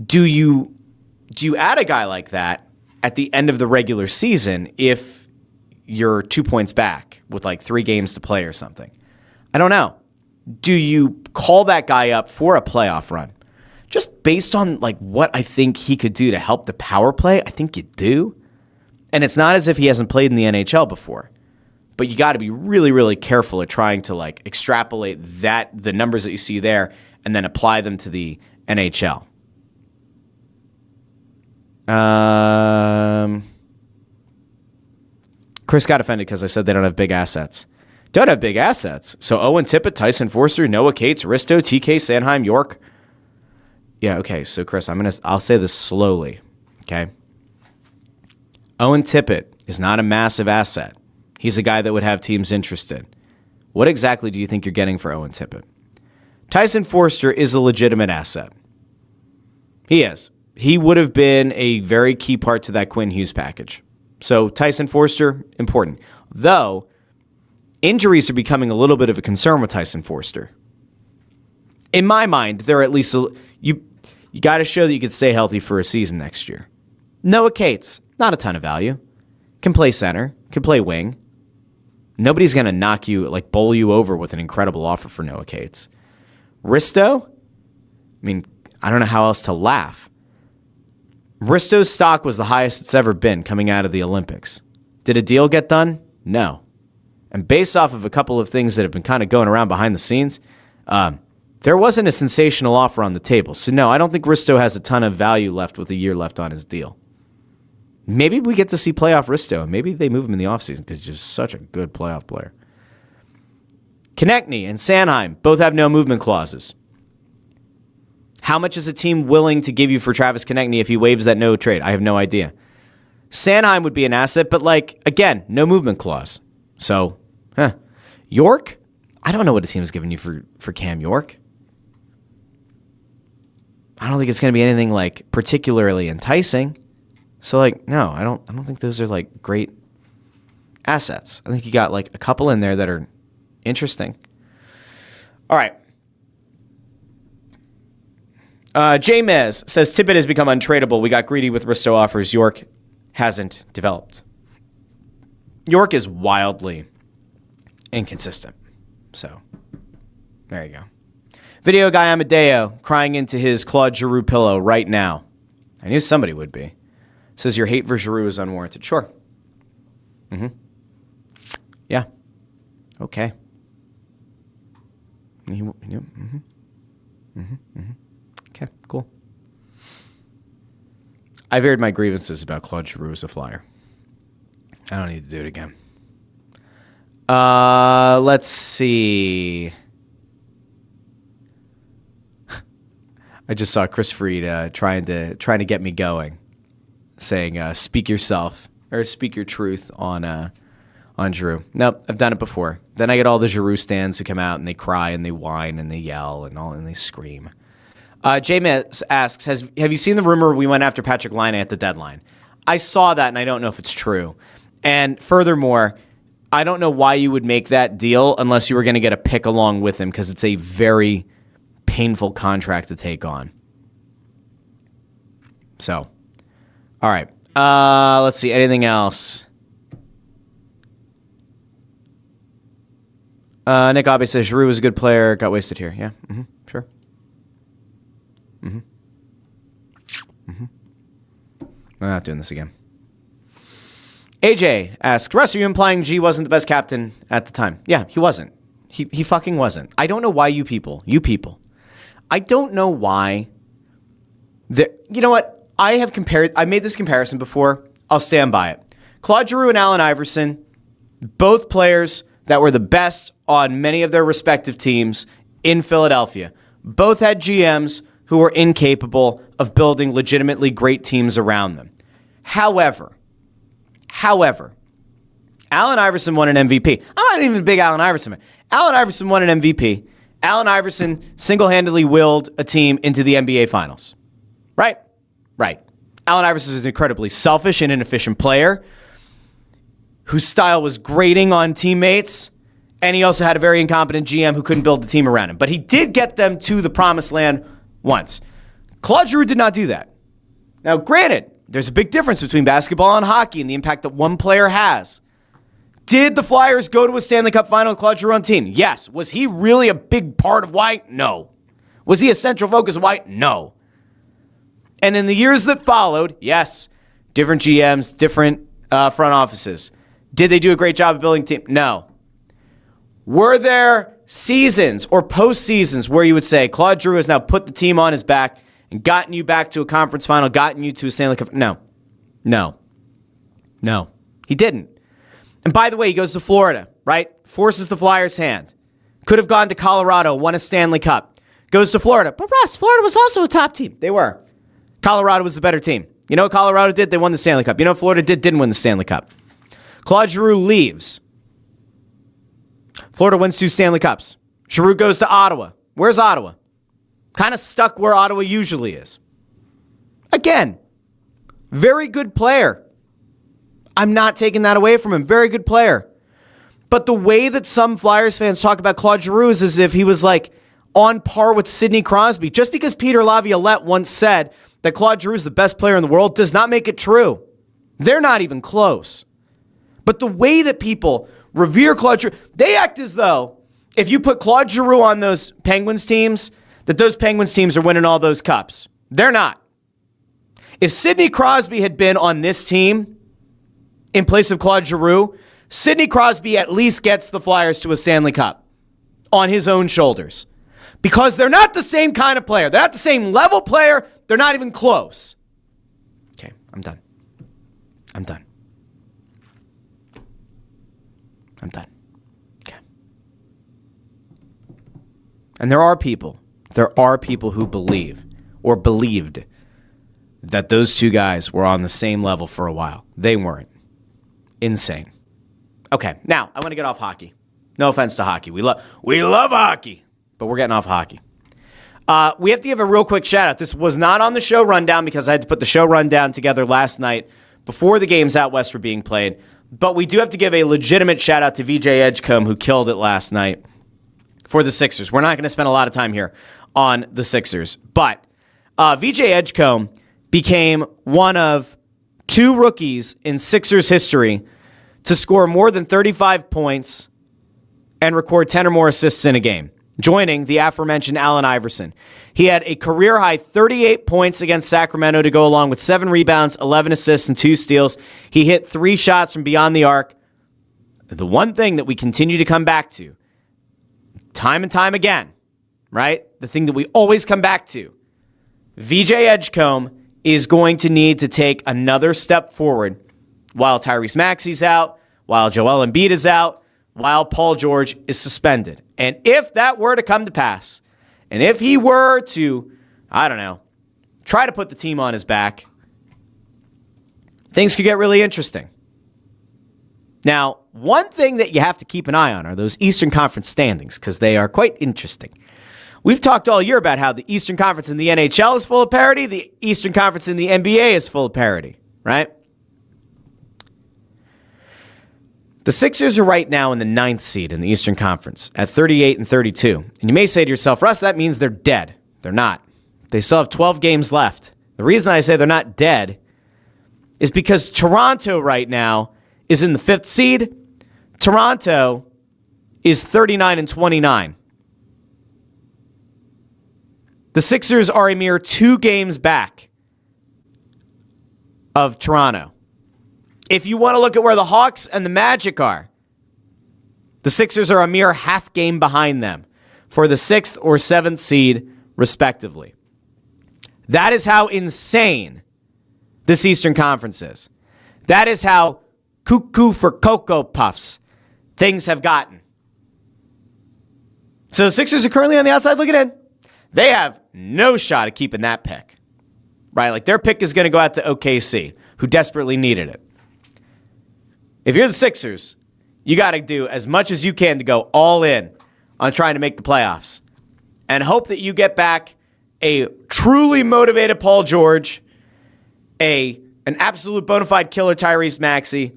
Do you add a guy like that at the end of the regular season if you're 2 points back with 3 games to play or something? I don't know. Do you call that guy up for a playoff run? just based on like what I think he could do to help the power play, I think you do. And it's not as if he hasn't played in the NHL before. But you got to be really, really careful at trying to like extrapolate the numbers that you see there and then apply them to the NHL. Chris got offended because I said they don't have big assets. Don't have big assets. So Owen Tippett, Tyson Forster, Noah Cates, Risto, TK, Sanheim, York. Yeah, okay. So Chris, I'll say this slowly. Okay. Owen Tippett is not a massive asset. He's a guy that would have teams interested. What exactly do you think you're getting for Owen Tippett? Tyson Forster is a legitimate asset. He is. He would have been a very key part to that Quinn Hughes package. So Tyson Forster, important. Though, injuries are becoming a little bit of a concern with Tyson Forster. In my mind, they're at least you got to show that you could stay healthy for a season next year. Noah Cates, not a ton of value. Can play center, can play wing. Nobody's going to knock you, like bowl you over with an incredible offer for Noah Cates. Risto, I mean, I don't know how else to laugh. Risto's stock was the highest it's ever been coming out of the Olympics. Did a deal get done? No. And based off of a couple of things that have been kind of going around behind the scenes, there wasn't a sensational offer on the table. So no, I don't think Risto has a ton of value left with a year left on his deal. Maybe we get to see playoff Risto, and maybe they move him in the offseason because he's just such a good playoff player. Konechny and Sanheim both have no movement clauses. How much is a team willing to give you for Travis Konechny if he waives that no trade? I have no idea. Sanheim would be an asset, but like, again, no movement clause. So, York? I don't know what a team is giving you for Cam York. I don't think it's going to be anything like particularly enticing. So like, no, I don't think those are like great assets. I think you got like a couple in there that are interesting. All right. J Mez says Tippett has become untradeable. We got greedy with Risto offers. York hasn't developed. York is wildly inconsistent. So there you go. Video guy Amadeo crying into his Claude Giroux pillow right now. I knew somebody would be. Says your hate for Giroux is unwarranted. Sure. Yeah. Okay. Okay, cool. I've aired my grievances about Claude Giroux as a Flyer. I don't need to do it again. Let's see. I just saw Chris Freed trying to get me going, saying speak yourself or speak your truth on Giroux. Nope, I've done it before. Then I get all the Giroux stands who come out and they cry and they whine and they yell and they scream. J-Miss asks, have you seen the rumor we went after Patrick Laine at the deadline? I saw that and I don't know if it's true. And furthermore, I don't know why you would make that deal unless you were going to get a pick along with him because it's a very painful contract to take on. So, all right. Let's see. Anything else? Nick Abe says Giroux was a good player. Got wasted here. Yeah. Sure. I'm not doing this again. AJ asks, Russ, are you implying G wasn't the best captain at the time? Yeah, he wasn't. He fucking wasn't. I don't know why you people, I don't know why. You know what? I made this comparison before. I'll stand by it. Claude Giroux and Allen Iverson, both players that were the best on many of their respective teams in Philadelphia. Both had GMs who were incapable of building legitimately great teams around them. However, Allen Iverson won an MVP. I'm not even a big Allen Iverson fan. Allen Iverson won an MVP. Allen Iverson single-handedly willed a team into the NBA Finals. Right. Allen Iverson is an incredibly selfish and inefficient player whose style was grating on teammates, and he also had a very incompetent GM who couldn't build a team around him. But he did get them to the promised land once. Claude Giroux did not do that. Now, granted, there's a big difference between basketball and hockey and the impact that one player has. Did the Flyers go to a Stanley Cup final with Claude Giroux on the team? Yes. Was he really a big part of why? No. Was he a central focus of why? No. And in the years that followed, yes, different GMs, different front offices. Did they do a great job of building a team? No. Were there seasons or postseasons where you would say Claude Giroux has now put the team on his back and gotten you back to a conference final, gotten you to a Stanley Cup? No. He didn't. And by the way, he goes to Florida, right? Forces the Flyers' hand. Could have gone to Colorado, won a Stanley Cup. Goes to Florida. But Russ, Florida was also a top team. They were. Colorado was the better team. You know what Colorado did? They won the Stanley Cup. You know what Florida didn't win the Stanley Cup. Claude Giroux leaves. Florida wins 2 Stanley Cups. Giroux goes to Ottawa. Where's Ottawa? Kind of stuck where Ottawa usually is. Again, very good player. I'm not taking that away from him. Very good player. But the way that some Flyers fans talk about Claude Giroux is as if he was like on par with Sidney Crosby. Just because Peter Laviolette once said that Claude Giroux is the best player in the world does not make it true. They're not even close. But the way that people revere Claude Giroux, they act as though if you put Claude Giroux on those Penguins teams, that those Penguins teams are winning all those cups. They're not. If Sidney Crosby had been on this team in place of Claude Giroux, Sidney Crosby at least gets the Flyers to a Stanley Cup on his own shoulders. Because they're not the same kind of player. They're not the same level player. They're not even close. Okay, I'm done. Okay. And there are people who believe or believed that those two guys were on the same level for a while. They weren't. Insane. Okay, now I want to get off hockey. No offense to hockey. We love hockey, but we're getting off hockey. We have to give a real quick shout out. This was not on the show rundown because I had to put the show rundown together last night before the games out west were being played. But we do have to give a legitimate shout out to VJ Edgecombe, who killed it last night for the Sixers. We're not going to spend a lot of time here on the Sixers, but VJ Edgecombe became one of 2 rookies in Sixers history to score more than 35 points and record 10 or more assists in a game, joining the aforementioned Allen Iverson. He had a career-high 38 points against Sacramento to go along with 7 rebounds, 11 assists, and 2 steals. He hit 3 shots from beyond the arc. The one thing that we continue to come back to, time and time again, right? The thing that we always come back to, VJ Edgecombe is going to need to take another step forward while Tyrese Maxey's out, while Joel Embiid is out, while Paul George is suspended. And if that were to come to pass, and if he were to, try to put the team on his back, things could get really interesting. Now, one thing that you have to keep an eye on are those Eastern Conference standings, because they are quite interesting. We've talked all year about how the Eastern Conference in the NHL is full of parity, the Eastern Conference in the NBA is full of parity, right? The Sixers are right now in the 9th seed in the Eastern Conference at 38 and 32. And you may say to yourself, Russ, that means they're dead. They're not. They still have 12 games left. The reason I say they're not dead is because Toronto right now is in the 5th seed. Toronto is 39 and 29. The Sixers are a mere 2 games back of Toronto. If you want to look at where the Hawks and the Magic are, the Sixers are a mere half game behind them for the 6th or 7th seed, respectively. That is how insane this Eastern Conference is. That is how cuckoo for Cocoa Puffs things have gotten. So the Sixers are currently on the outside looking in. They have no shot at keeping that pick, right? Like their pick is going to go out to OKC, who desperately needed it. If you're the Sixers, you got to do as much as you can to go all in on trying to make the playoffs and hope that you get back a truly motivated Paul George, an absolute bona fide killer Tyrese Maxey,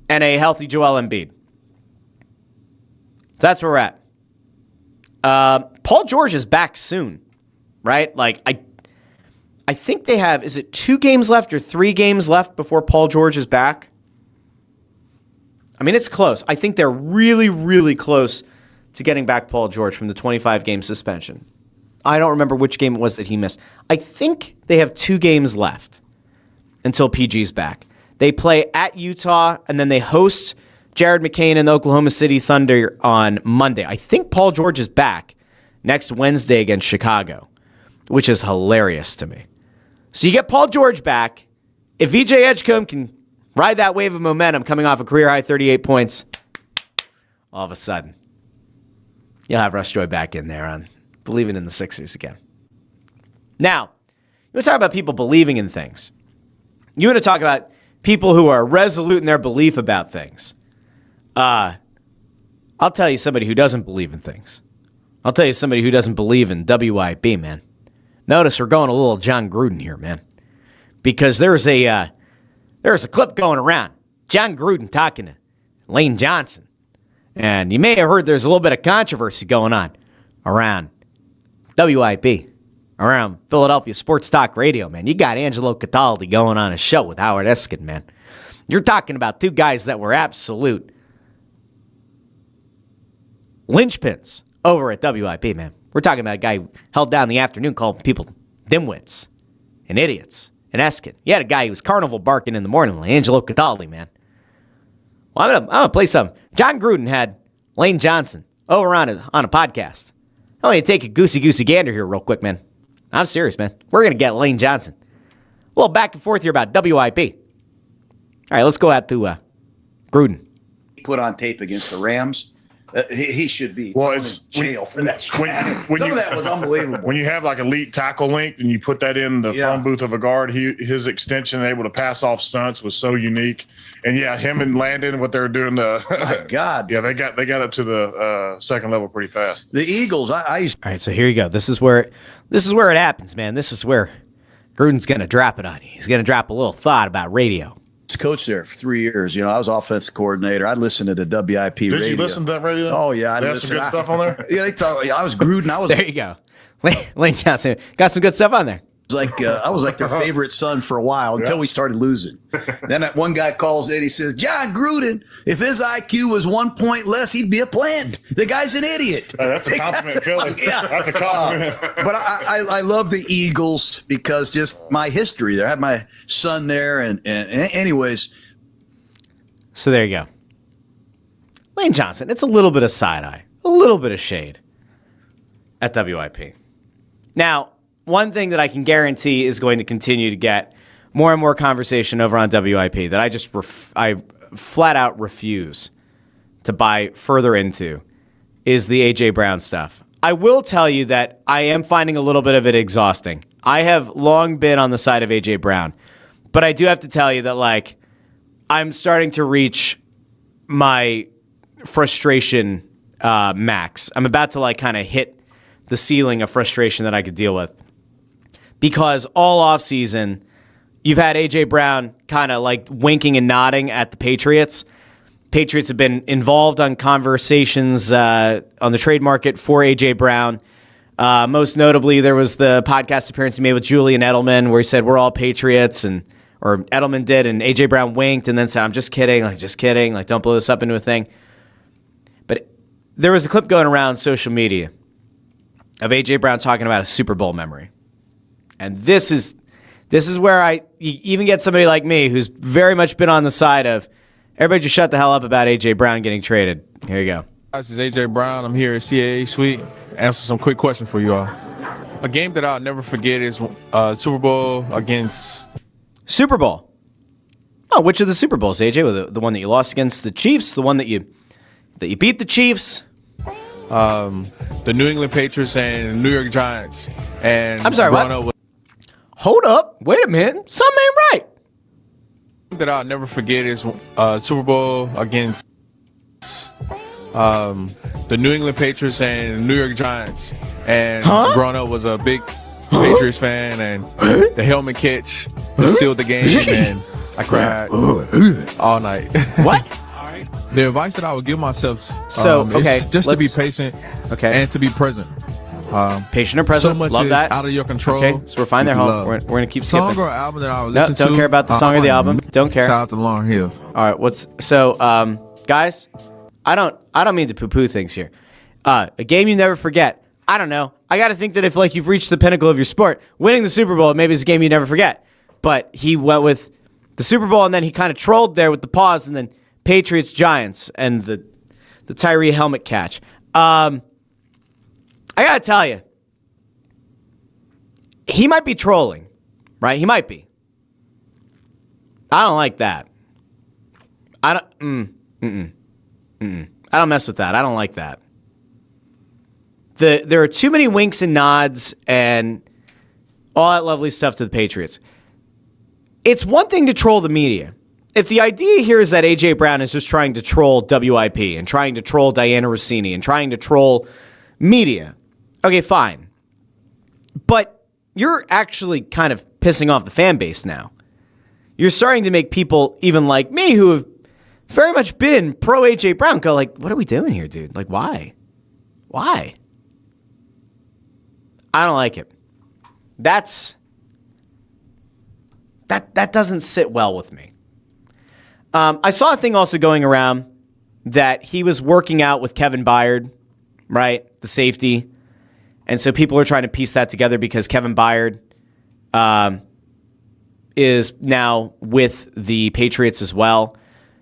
and a healthy Joel Embiid. That's where we're at. Paul George is back soon, right? Like I think they have, is it 2 games left or 3 games left before Paul George is back? I mean, it's close. I think they're really, really close to getting back Paul George from the 25-game suspension. I don't remember which game it was that he missed. I think they have 2 games left until PG's back. They play at Utah, and then they host Jared McCain and the Oklahoma City Thunder on Monday. I think Paul George is back next Wednesday against Chicago, which is hilarious to me. So you get Paul George back. If VJ Edgecombe can ride that wave of momentum coming off a career-high 38 points, all of a sudden, you'll have Russ Joy back in there on believing in the Sixers again. Now, you want to talk about people believing in things. You want to talk about people who are resolute in their belief about things. I'll tell you somebody who doesn't believe in things. I'll tell you somebody who doesn't believe in WIP, man. Notice we're going a little John Gruden here, man. Because there's a clip going around. John Gruden talking to Lane Johnson. And you may have heard there's a little bit of controversy going on around WIP. Around Philadelphia Sports Talk Radio, man. You got Angelo Cataldi going on a show with Howard Eskin, man. You're talking about 2 guys that were absolute linchpins over at WIP, man. We're talking about a guy who held down the afternoon calling people dimwits and idiots and Eskin. You had a guy who was carnival barking in the morning, like Angelo Cataldi, man. Well, I'm gonna play some. John Gruden had Lane Johnson over on a podcast. I want you to take a goosey gander here real quick, man. I'm serious, man. We're going to get Lane Johnson. A little back and forth here about WIP. All right, let's go out to Gruden. Put on tape against the Rams. He should be in jail for that. Some of that was unbelievable. When you have like elite tackle length and you put that in the phone booth of a guard, his extension able to pass off stunts was so unique. And him and Landon, what they were doing. My God. Yeah, they got up to the second level pretty fast. The Eagles. All right, so here you go. This is where it happens, man. This is where Gruden's going to drop it on you. He's going to drop a little thought about radio. Coach there for 3 years. I was offensive coordinator. I'd listen to the WIP radio. Did you listen to that radio? Oh, yeah. There's some good stuff on there? Yeah, they talk. I was Gruden. There you go. Lane Johnson got some good stuff on there. I was like their favorite son for a while until we started losing. Then that one guy calls in. He says, John Gruden, if his IQ was 1 point less, he'd be a plant. The guy's an idiot. That's a compliment, Philly. Yeah. That's a compliment. But I love the Eagles because just my history there. I had my son there. And anyways. So there you go. Lane Johnson, it's a little bit of side-eye, a little bit of shade at WIP. Now, one thing that I can guarantee is going to continue to get more and more conversation over on WIP that I flat out refuse to buy further into is the A.J. Brown stuff. I will tell you that I am finding a little bit of it exhausting. I have long been on the side of A.J. Brown, but I do have to tell you that, I'm starting to reach my frustration max. I'm about to, kind of hit the ceiling of frustration that I could deal with. Because all offseason, you've had A.J. Brown kind of winking and nodding at the Patriots. Patriots have been involved on conversations on the trade market for A.J. Brown. Most notably, there was the podcast appearance he made with Julian Edelman where he said, we're all Patriots, or Edelman did, and A.J. Brown winked and then said, I'm just kidding, don't blow this up into a thing. But there was a clip going around social media of A.J. Brown talking about a Super Bowl memory. And this is where you even get somebody like me who's very much been on the side of everybody just shut the hell up about A.J. Brown getting traded. Here you go. This is A.J. Brown. I'm here at CAA Suite. Answer some quick questions for you all. A game that I'll never forget is Super Bowl against... Super Bowl? Oh, which of the Super Bowls, AJ? The one that you lost against the Chiefs? The one that you beat the Chiefs? The New England Patriots and the New York Giants. And I'm sorry, what? Hold up. Wait a minute. Something ain't right. That I'll never forget is Super Bowl against the New England Patriots and the New York Giants. And growing up was a big Patriots fan, and the helmet catch sealed the game, and I cried all night. What? The advice that I would give myself is just to be patient and to be present. Patient or present. So much Love is that. out of your control. Okay, so we're fine there, home. We're going to keep skipping. Song or album that I would listen to. Don't care about the song or the album. Don't care. Shout out to Lauryn Hill. All right, guys, I don't mean to poo-poo things here. A game you never forget. I don't know. I got to think that if like you've reached the pinnacle of your sport, winning the Super Bowl, maybe it's a game you never forget. But he went with the Super Bowl, and then he kind of trolled there with the pause, and then Patriots Giants and the Tyree helmet catch. I got to tell you, he might be trolling, right? He might be. I don't like that. I don't mess with that. I don't like that. There are too many winks and nods and all that lovely stuff to the Patriots. It's one thing to troll the media. If the idea here is that A.J. Brown is just trying to troll WIP and trying to troll Diana Rossini and trying to troll media, okay, fine. But you're actually kind of pissing off the fan base now. You're starting to make people, even like me, who have very much been pro A.J. Brown, go like, what are we doing here, dude? Like, why? Why? I don't like it. That doesn't sit well with me. I saw a thing also going around that he was working out with Kevin Byard, right? The safety. And so people are trying to piece that together because Kevin Byard is now with the Patriots as well.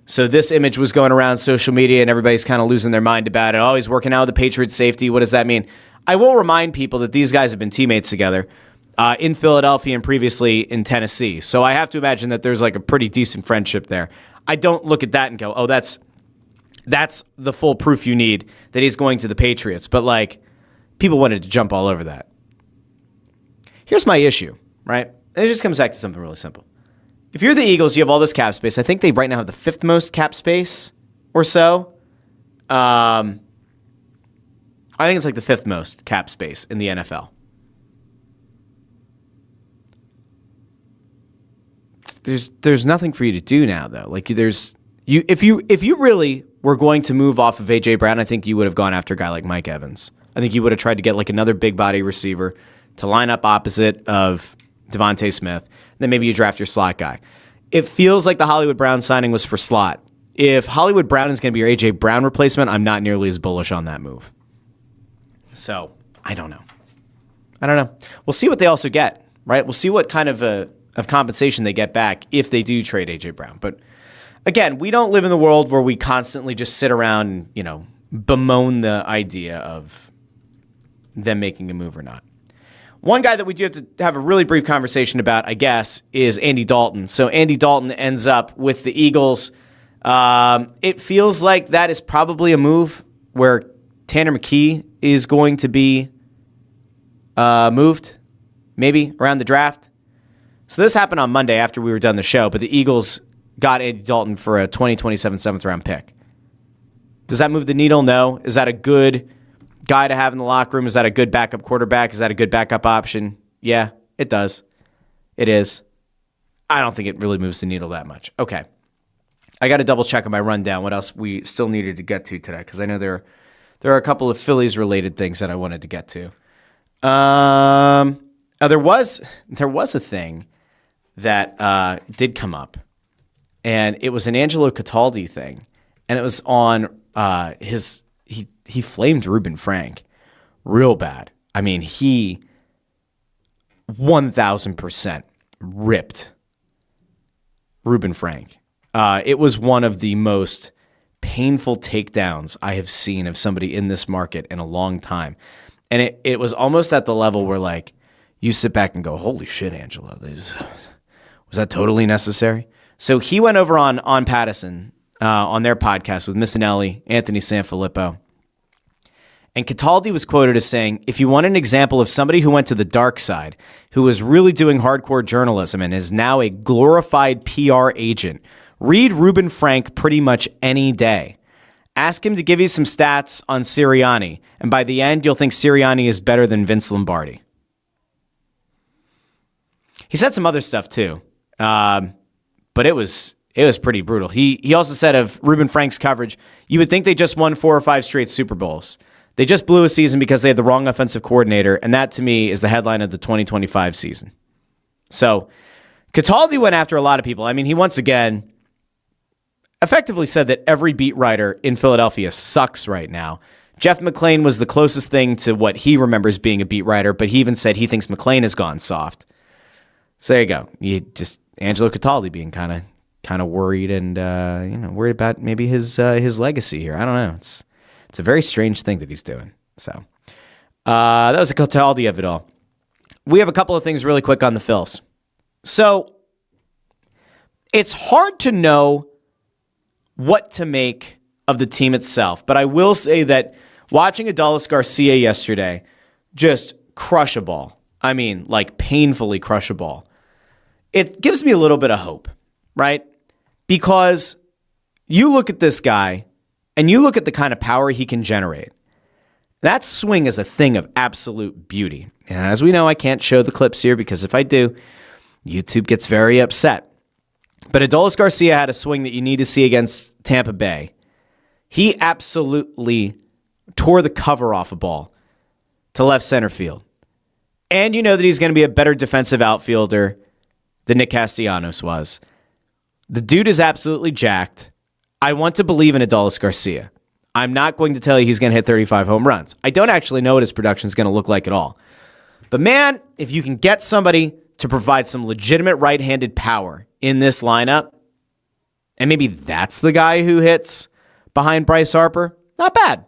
So this image was going around social media and everybody's kind of losing their mind about it. Oh, he's working out with the Patriots safety. What does that mean? I will remind people that these guys have been teammates together in Philadelphia and previously in Tennessee. So I have to imagine that there's like a pretty decent friendship there. I don't look at that and go, oh, that's the full proof you need that he's going to the Patriots. But like, people wanted to jump all over that. Here's my issue, right? And it just comes back to something really simple. If you're the Eagles, you have all this cap space. I think they right now have the 5th most cap space or so. I think it's like the 5th most cap space in the NFL. There's nothing for you to do now, though. Like if you really were going to move off of A.J. Brown, I think you would have gone after a guy like Mike Evans. I think you would have tried to get like another big body receiver to line up opposite of Devontae Smith. Then maybe you draft your slot guy. It feels like the Hollywood Brown signing was for slot. If Hollywood Brown is going to be your A.J. Brown replacement, I'm not nearly as bullish on that move. So I don't know. We'll see what they also get, right? We'll see what kind of compensation they get back if they do trade A.J. Brown. But again, we don't live in the world where we constantly just sit around and, bemoan the idea of them making a move or not. One guy that we do have to have a really brief conversation about, I guess, is Andy Daulton. So Andy Daulton ends up with the Eagles. It feels like that is probably a move where Tanner McKee is going to be moved, maybe around the draft. So this happened on Monday after we were done the show, but the Eagles got Andy Daulton for a 2027 7th-round pick. Does that move the needle? No. Is that a good guy to have in the locker room? Is that a good backup quarterback? Is that a good backup option? Yeah, it does. It is. I don't think it really moves the needle that much. Okay. I got to double check on my rundown what else we still needed to get to today, because I know there are a couple of Phillies-related things that I wanted to get to. There was a thing that did come up, and it was an Angelo Cataldi thing, and it was on he flamed Reuben Frank real bad. I mean, he 1,000% ripped Reuben Frank. It was one of the most painful takedowns I have seen of somebody in this market in a long time. And it was almost at the level where, like, you sit back and go, holy shit, Angelo, was that totally necessary? So he went over on Pattison, on their podcast with Missinelli, Anthony Sanfilippo. And Cataldi was quoted as saying, if you want an example of somebody who went to the dark side, who was really doing hardcore journalism and is now a glorified PR agent, read Reuben Frank pretty much any day. Ask him to give you some stats on Sirianni, and by the end, you'll think Sirianni is better than Vince Lombardi. He said some other stuff too, but it was pretty brutal. He also said of Reuben Frank's coverage, you would think they just won 4 or 5 straight Super Bowls. They just blew a season because they had the wrong offensive coordinator, and that to me is the headline of the 2025 season. So Cataldi went after a lot of people. I mean, he once again effectively said that every beat writer in Philadelphia sucks right now, Jeff McClain was the closest thing to what he remembers being a beat writer, but he even said he thinks McClain has gone soft. So there you go. You just Angelo Cataldi being kind of worried and worried about maybe his legacy here. I don't know. It's a very strange thing that he's doing. So that was the Cataldi of it all. We have a couple of things really quick on the Phils. So it's hard to know what to make of the team itself, but I will say that watching Adolis Garcia yesterday just crush a ball. I mean, like painfully crush a ball. It gives me a little bit of hope, right? Because you look at this guy and you look at the kind of power he can generate. That swing is a thing of absolute beauty. And as we know, I can't show the clips here because if I do, YouTube gets very upset. But Adolis Garcia had a swing that you need to see against Tampa Bay. He absolutely tore the cover off a ball to left center field. And you know that he's going to be a better defensive outfielder than Nick Castellanos was. The dude is absolutely jacked. I want to believe in Adolis Garcia. I'm not going to tell you he's going to hit 35 home runs. I don't actually know what his production is going to look like at all. But man, if you can get somebody to provide some legitimate right-handed power in this lineup, and maybe that's the guy who hits behind Bryce Harper, not bad.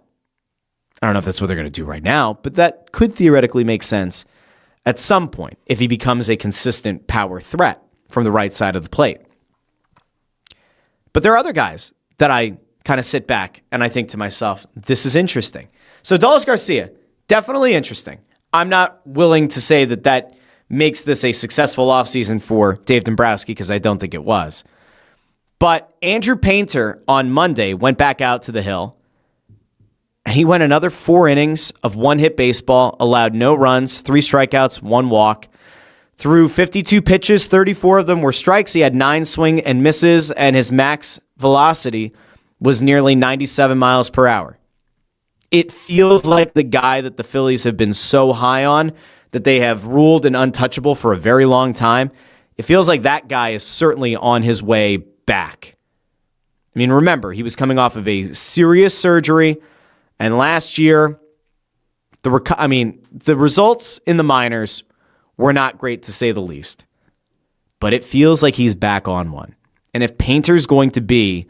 I don't know if that's what they're going to do right now, but that could theoretically make sense at some point if he becomes a consistent power threat from the right side of the plate. But there are other guys that I kind of sit back and I think to myself, this is interesting. So Adolis Garcia, definitely interesting. I'm not willing to say that makes this a successful offseason for Dave Dombrowski because I don't think it was. But Andrew Painter on Monday went back out to the Hill and he went another 4 innings of one-hit baseball, allowed no runs, 3 strikeouts, 1 walk. Threw 52 pitches, 34 of them were strikes. He had 9 swing and misses, and his max velocity was nearly 97 miles per hour. It feels like the guy that the Phillies have been so high on, that they have ruled an untouchable for a very long time. It feels like that guy is certainly on his way back. I mean, remember, he was coming off of a serious surgery, and last year, the results in the minors were not great to say the least. But it feels like he's back on one. And if Painter's going to be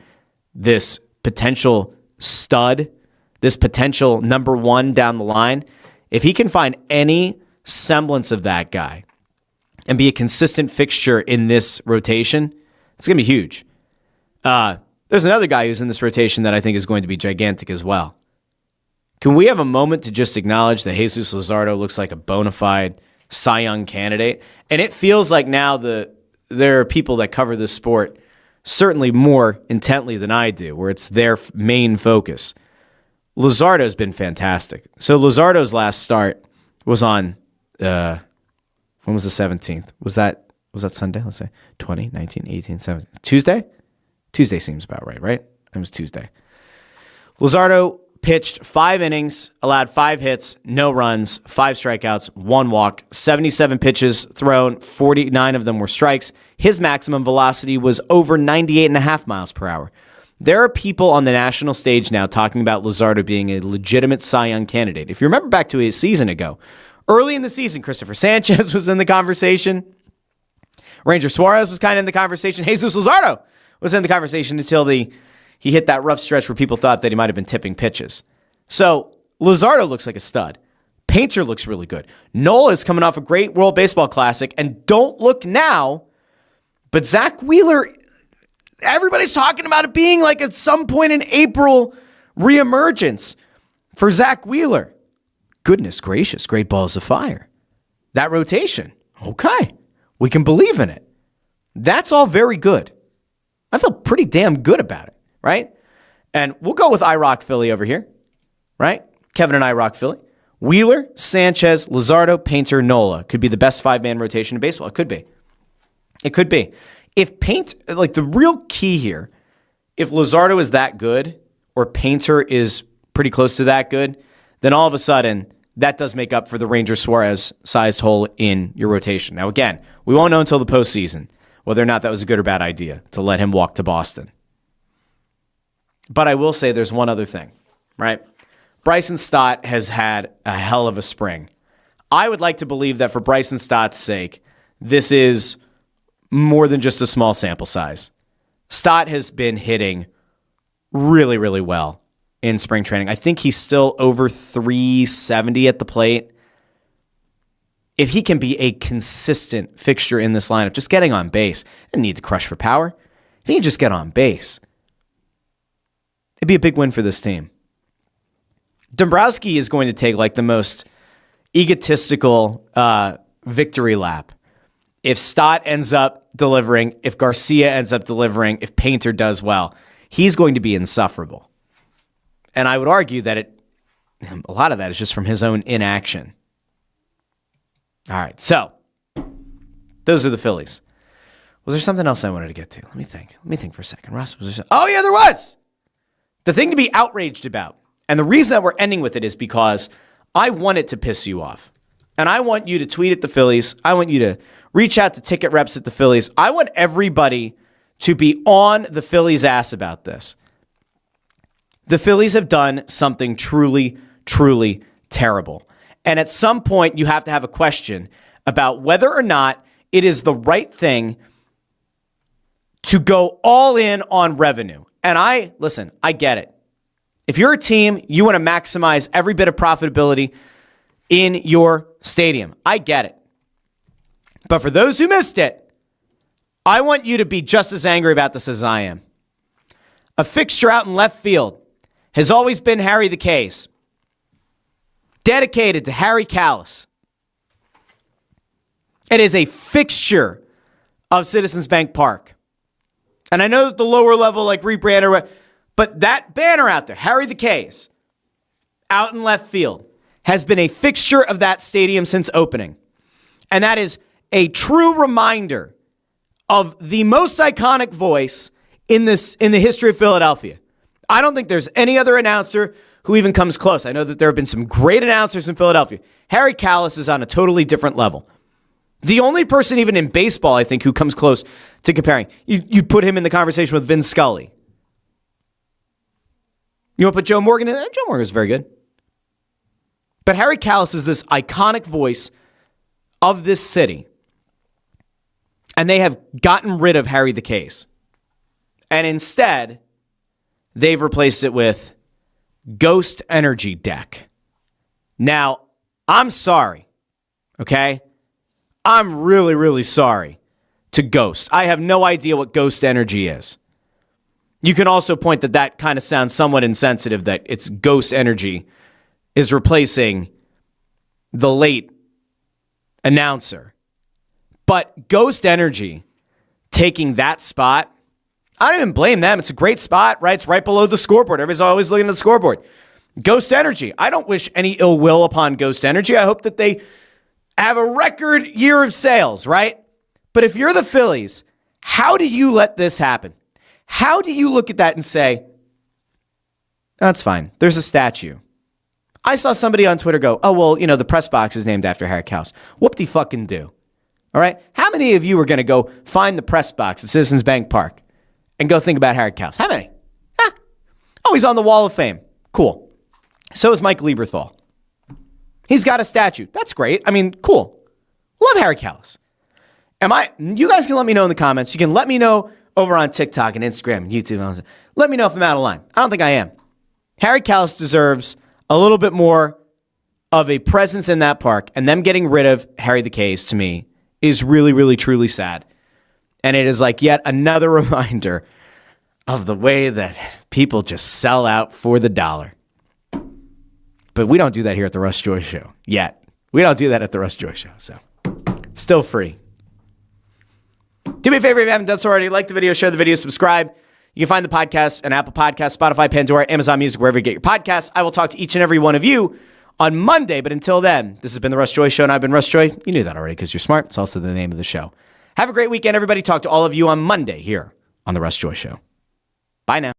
this potential stud, this potential number 1 down the line, if he can find any semblance of that guy and be a consistent fixture in this rotation, it's going to be huge. There's another guy who's in this rotation that I think is going to be gigantic as well. Can we have a moment to just acknowledge that Jesus Luzardo looks like a bona fide Cy Young candidate? And it feels like now there are people that cover this sport certainly more intently than I do, where it's their main focus. Luzardo's been fantastic. So Luzardo's last start was on, when was the 17th? Was that Sunday? Let's say 20, 19, 18, 17. Tuesday? Tuesday seems about right? It was Tuesday. Luzardo pitched 5 innings, allowed 5 hits, no runs, 5 strikeouts, 1 walk, 77 pitches thrown, 49 of them were strikes. His maximum velocity was over 98.5 miles per hour. There are people on the national stage now talking about Luzardo being a legitimate Cy Young candidate. If you remember back to a season ago, early in the season, Christopher Sanchez was in the conversation. Ranger Suarez was kind of in the conversation. Jesus Luzardo was in the conversation until he hit that rough stretch where people thought that he might have been tipping pitches. So Luzardo looks like a stud. Painter looks really good. Nola is coming off a great World Baseball Classic, and don't look now, but Zach Wheeler, everybody's talking about it being like at some point in April reemergence for Zach Wheeler. Goodness gracious, great balls of fire. That rotation, okay, we can believe in it. That's all very good. I feel pretty damn good about it. Right? And we'll go with IROC Philly over here. Right? Kevin and IROC Philly. Wheeler, Sanchez, Luzardo, Painter, Nola could be the best 5-man rotation in baseball. It could be. It could be. If the real key here, if Luzardo is that good or Painter is pretty close to that good, then all of a sudden that does make up for the Ranger Suarez sized hole in your rotation. Now, again, we won't know until the postseason whether or not that was a good or bad idea to let him walk to Boston. But I will say there's one other thing, right? Bryson Stott has had a hell of a spring. I would like to believe that for Bryson Stott's sake, this is more than just a small sample size. Stott has been hitting really, really well in spring training. I think he's still over 370 at the plate. If he can be a consistent fixture in this lineup, just getting on base, doesn't need to crush for power. If he can just get on base, it'd be a big win for this team. Dombrowski is going to take like the most egotistical victory lap. If Stott ends up delivering, if Garcia ends up delivering, if Painter does well, he's going to be insufferable. And I would argue that a lot of that is just from his own inaction. All right, so those are the Phillies. Was there something else I wanted to get to? Let me think for a second. Russ, was there something? Oh, yeah, there was. The thing to be outraged about. And the reason that we're ending with it is because I want it to piss you off. And I want you to tweet at the Phillies. I want you to reach out to ticket reps at the Phillies. I want everybody to be on the Phillies' ass about this. The Phillies have done something truly, truly terrible. And at some point, you have to have a question about whether or not it is the right thing to go all in on revenue. And I get it. If you're a team, you want to maximize every bit of profitability in your stadium. I get it. But for those who missed it, I want you to be just as angry about this as I am. A fixture out in left field has always been Harry the Case, dedicated to Harry Kalas. It is a fixture of Citizens Bank Park. And I know that the lower level, like rebrander, but that banner out there, Harry the Case, out in left field, has been a fixture of that stadium since opening. And that is a true reminder of the most iconic voice in the history of Philadelphia. I don't think there's any other announcer who even comes close. I know that there have been some great announcers in Philadelphia. Harry Kalas is on a totally different level. The only person even in baseball, I think, who comes close to comparing, you'd put him in the conversation with Vin Scully. You want to put Joe Morgan in there? Joe Morgan is very good. But Harry Kalas is this iconic voice of this city. And they have gotten rid of Harry the Case. And instead, they've replaced it with Ghost Energy Deck. Now, I'm sorry, okay? I'm really, really sorry to Ghost. I have no idea what Ghost Energy is. You can also point that kind of sounds somewhat insensitive that it's Ghost Energy is replacing the late announcer. But Ghost Energy taking that spot, I don't even blame them. It's a great spot, right? It's right below the scoreboard. Everybody's always looking at the scoreboard. Ghost Energy. I don't wish any ill will upon Ghost Energy. I hope that they have a record year of sales, right? But if you're the Phillies, how do you let this happen? How do you look at that and say, that's fine. There's a statue. I saw somebody on Twitter go, oh, well, the press box is named after Harry Kalas. Whoop-de-fucking-do. All right? How many of you are going to go find the press box at Citizens Bank Park and go think about Harry Kalas? How many? Oh, he's on the Wall of Fame. Cool. So is Mike Lieberthal. He's got a statue. That's great. I mean, cool. Love Harry Kalas. You guys can let me know in the comments. You can let me know over on TikTok and Instagram and YouTube. Let me know if I'm out of line. I don't think I am. Harry Kalas deserves a little bit more of a presence in that park, and them getting rid of Harry the Case, to me, is really, really, truly sad. And it is like yet another reminder of the way that people just sell out for the dollar. But we don't do that here at the Russ Joy Show yet. We don't do that at the Russ Joy Show, so still free. Do me a favor if you haven't done so already. Like the video, share the video, subscribe. You can find the podcast on Apple Podcasts, Spotify, Pandora, Amazon Music, wherever you get your podcasts. I will talk to each and every one of you on Monday. But until then, this has been the Russ Joy Show, and I've been Russ Joy. You knew that already because you're smart. It's also the name of the show. Have a great weekend, everybody. Talk to all of you on Monday here on the Russ Joy Show. Bye now.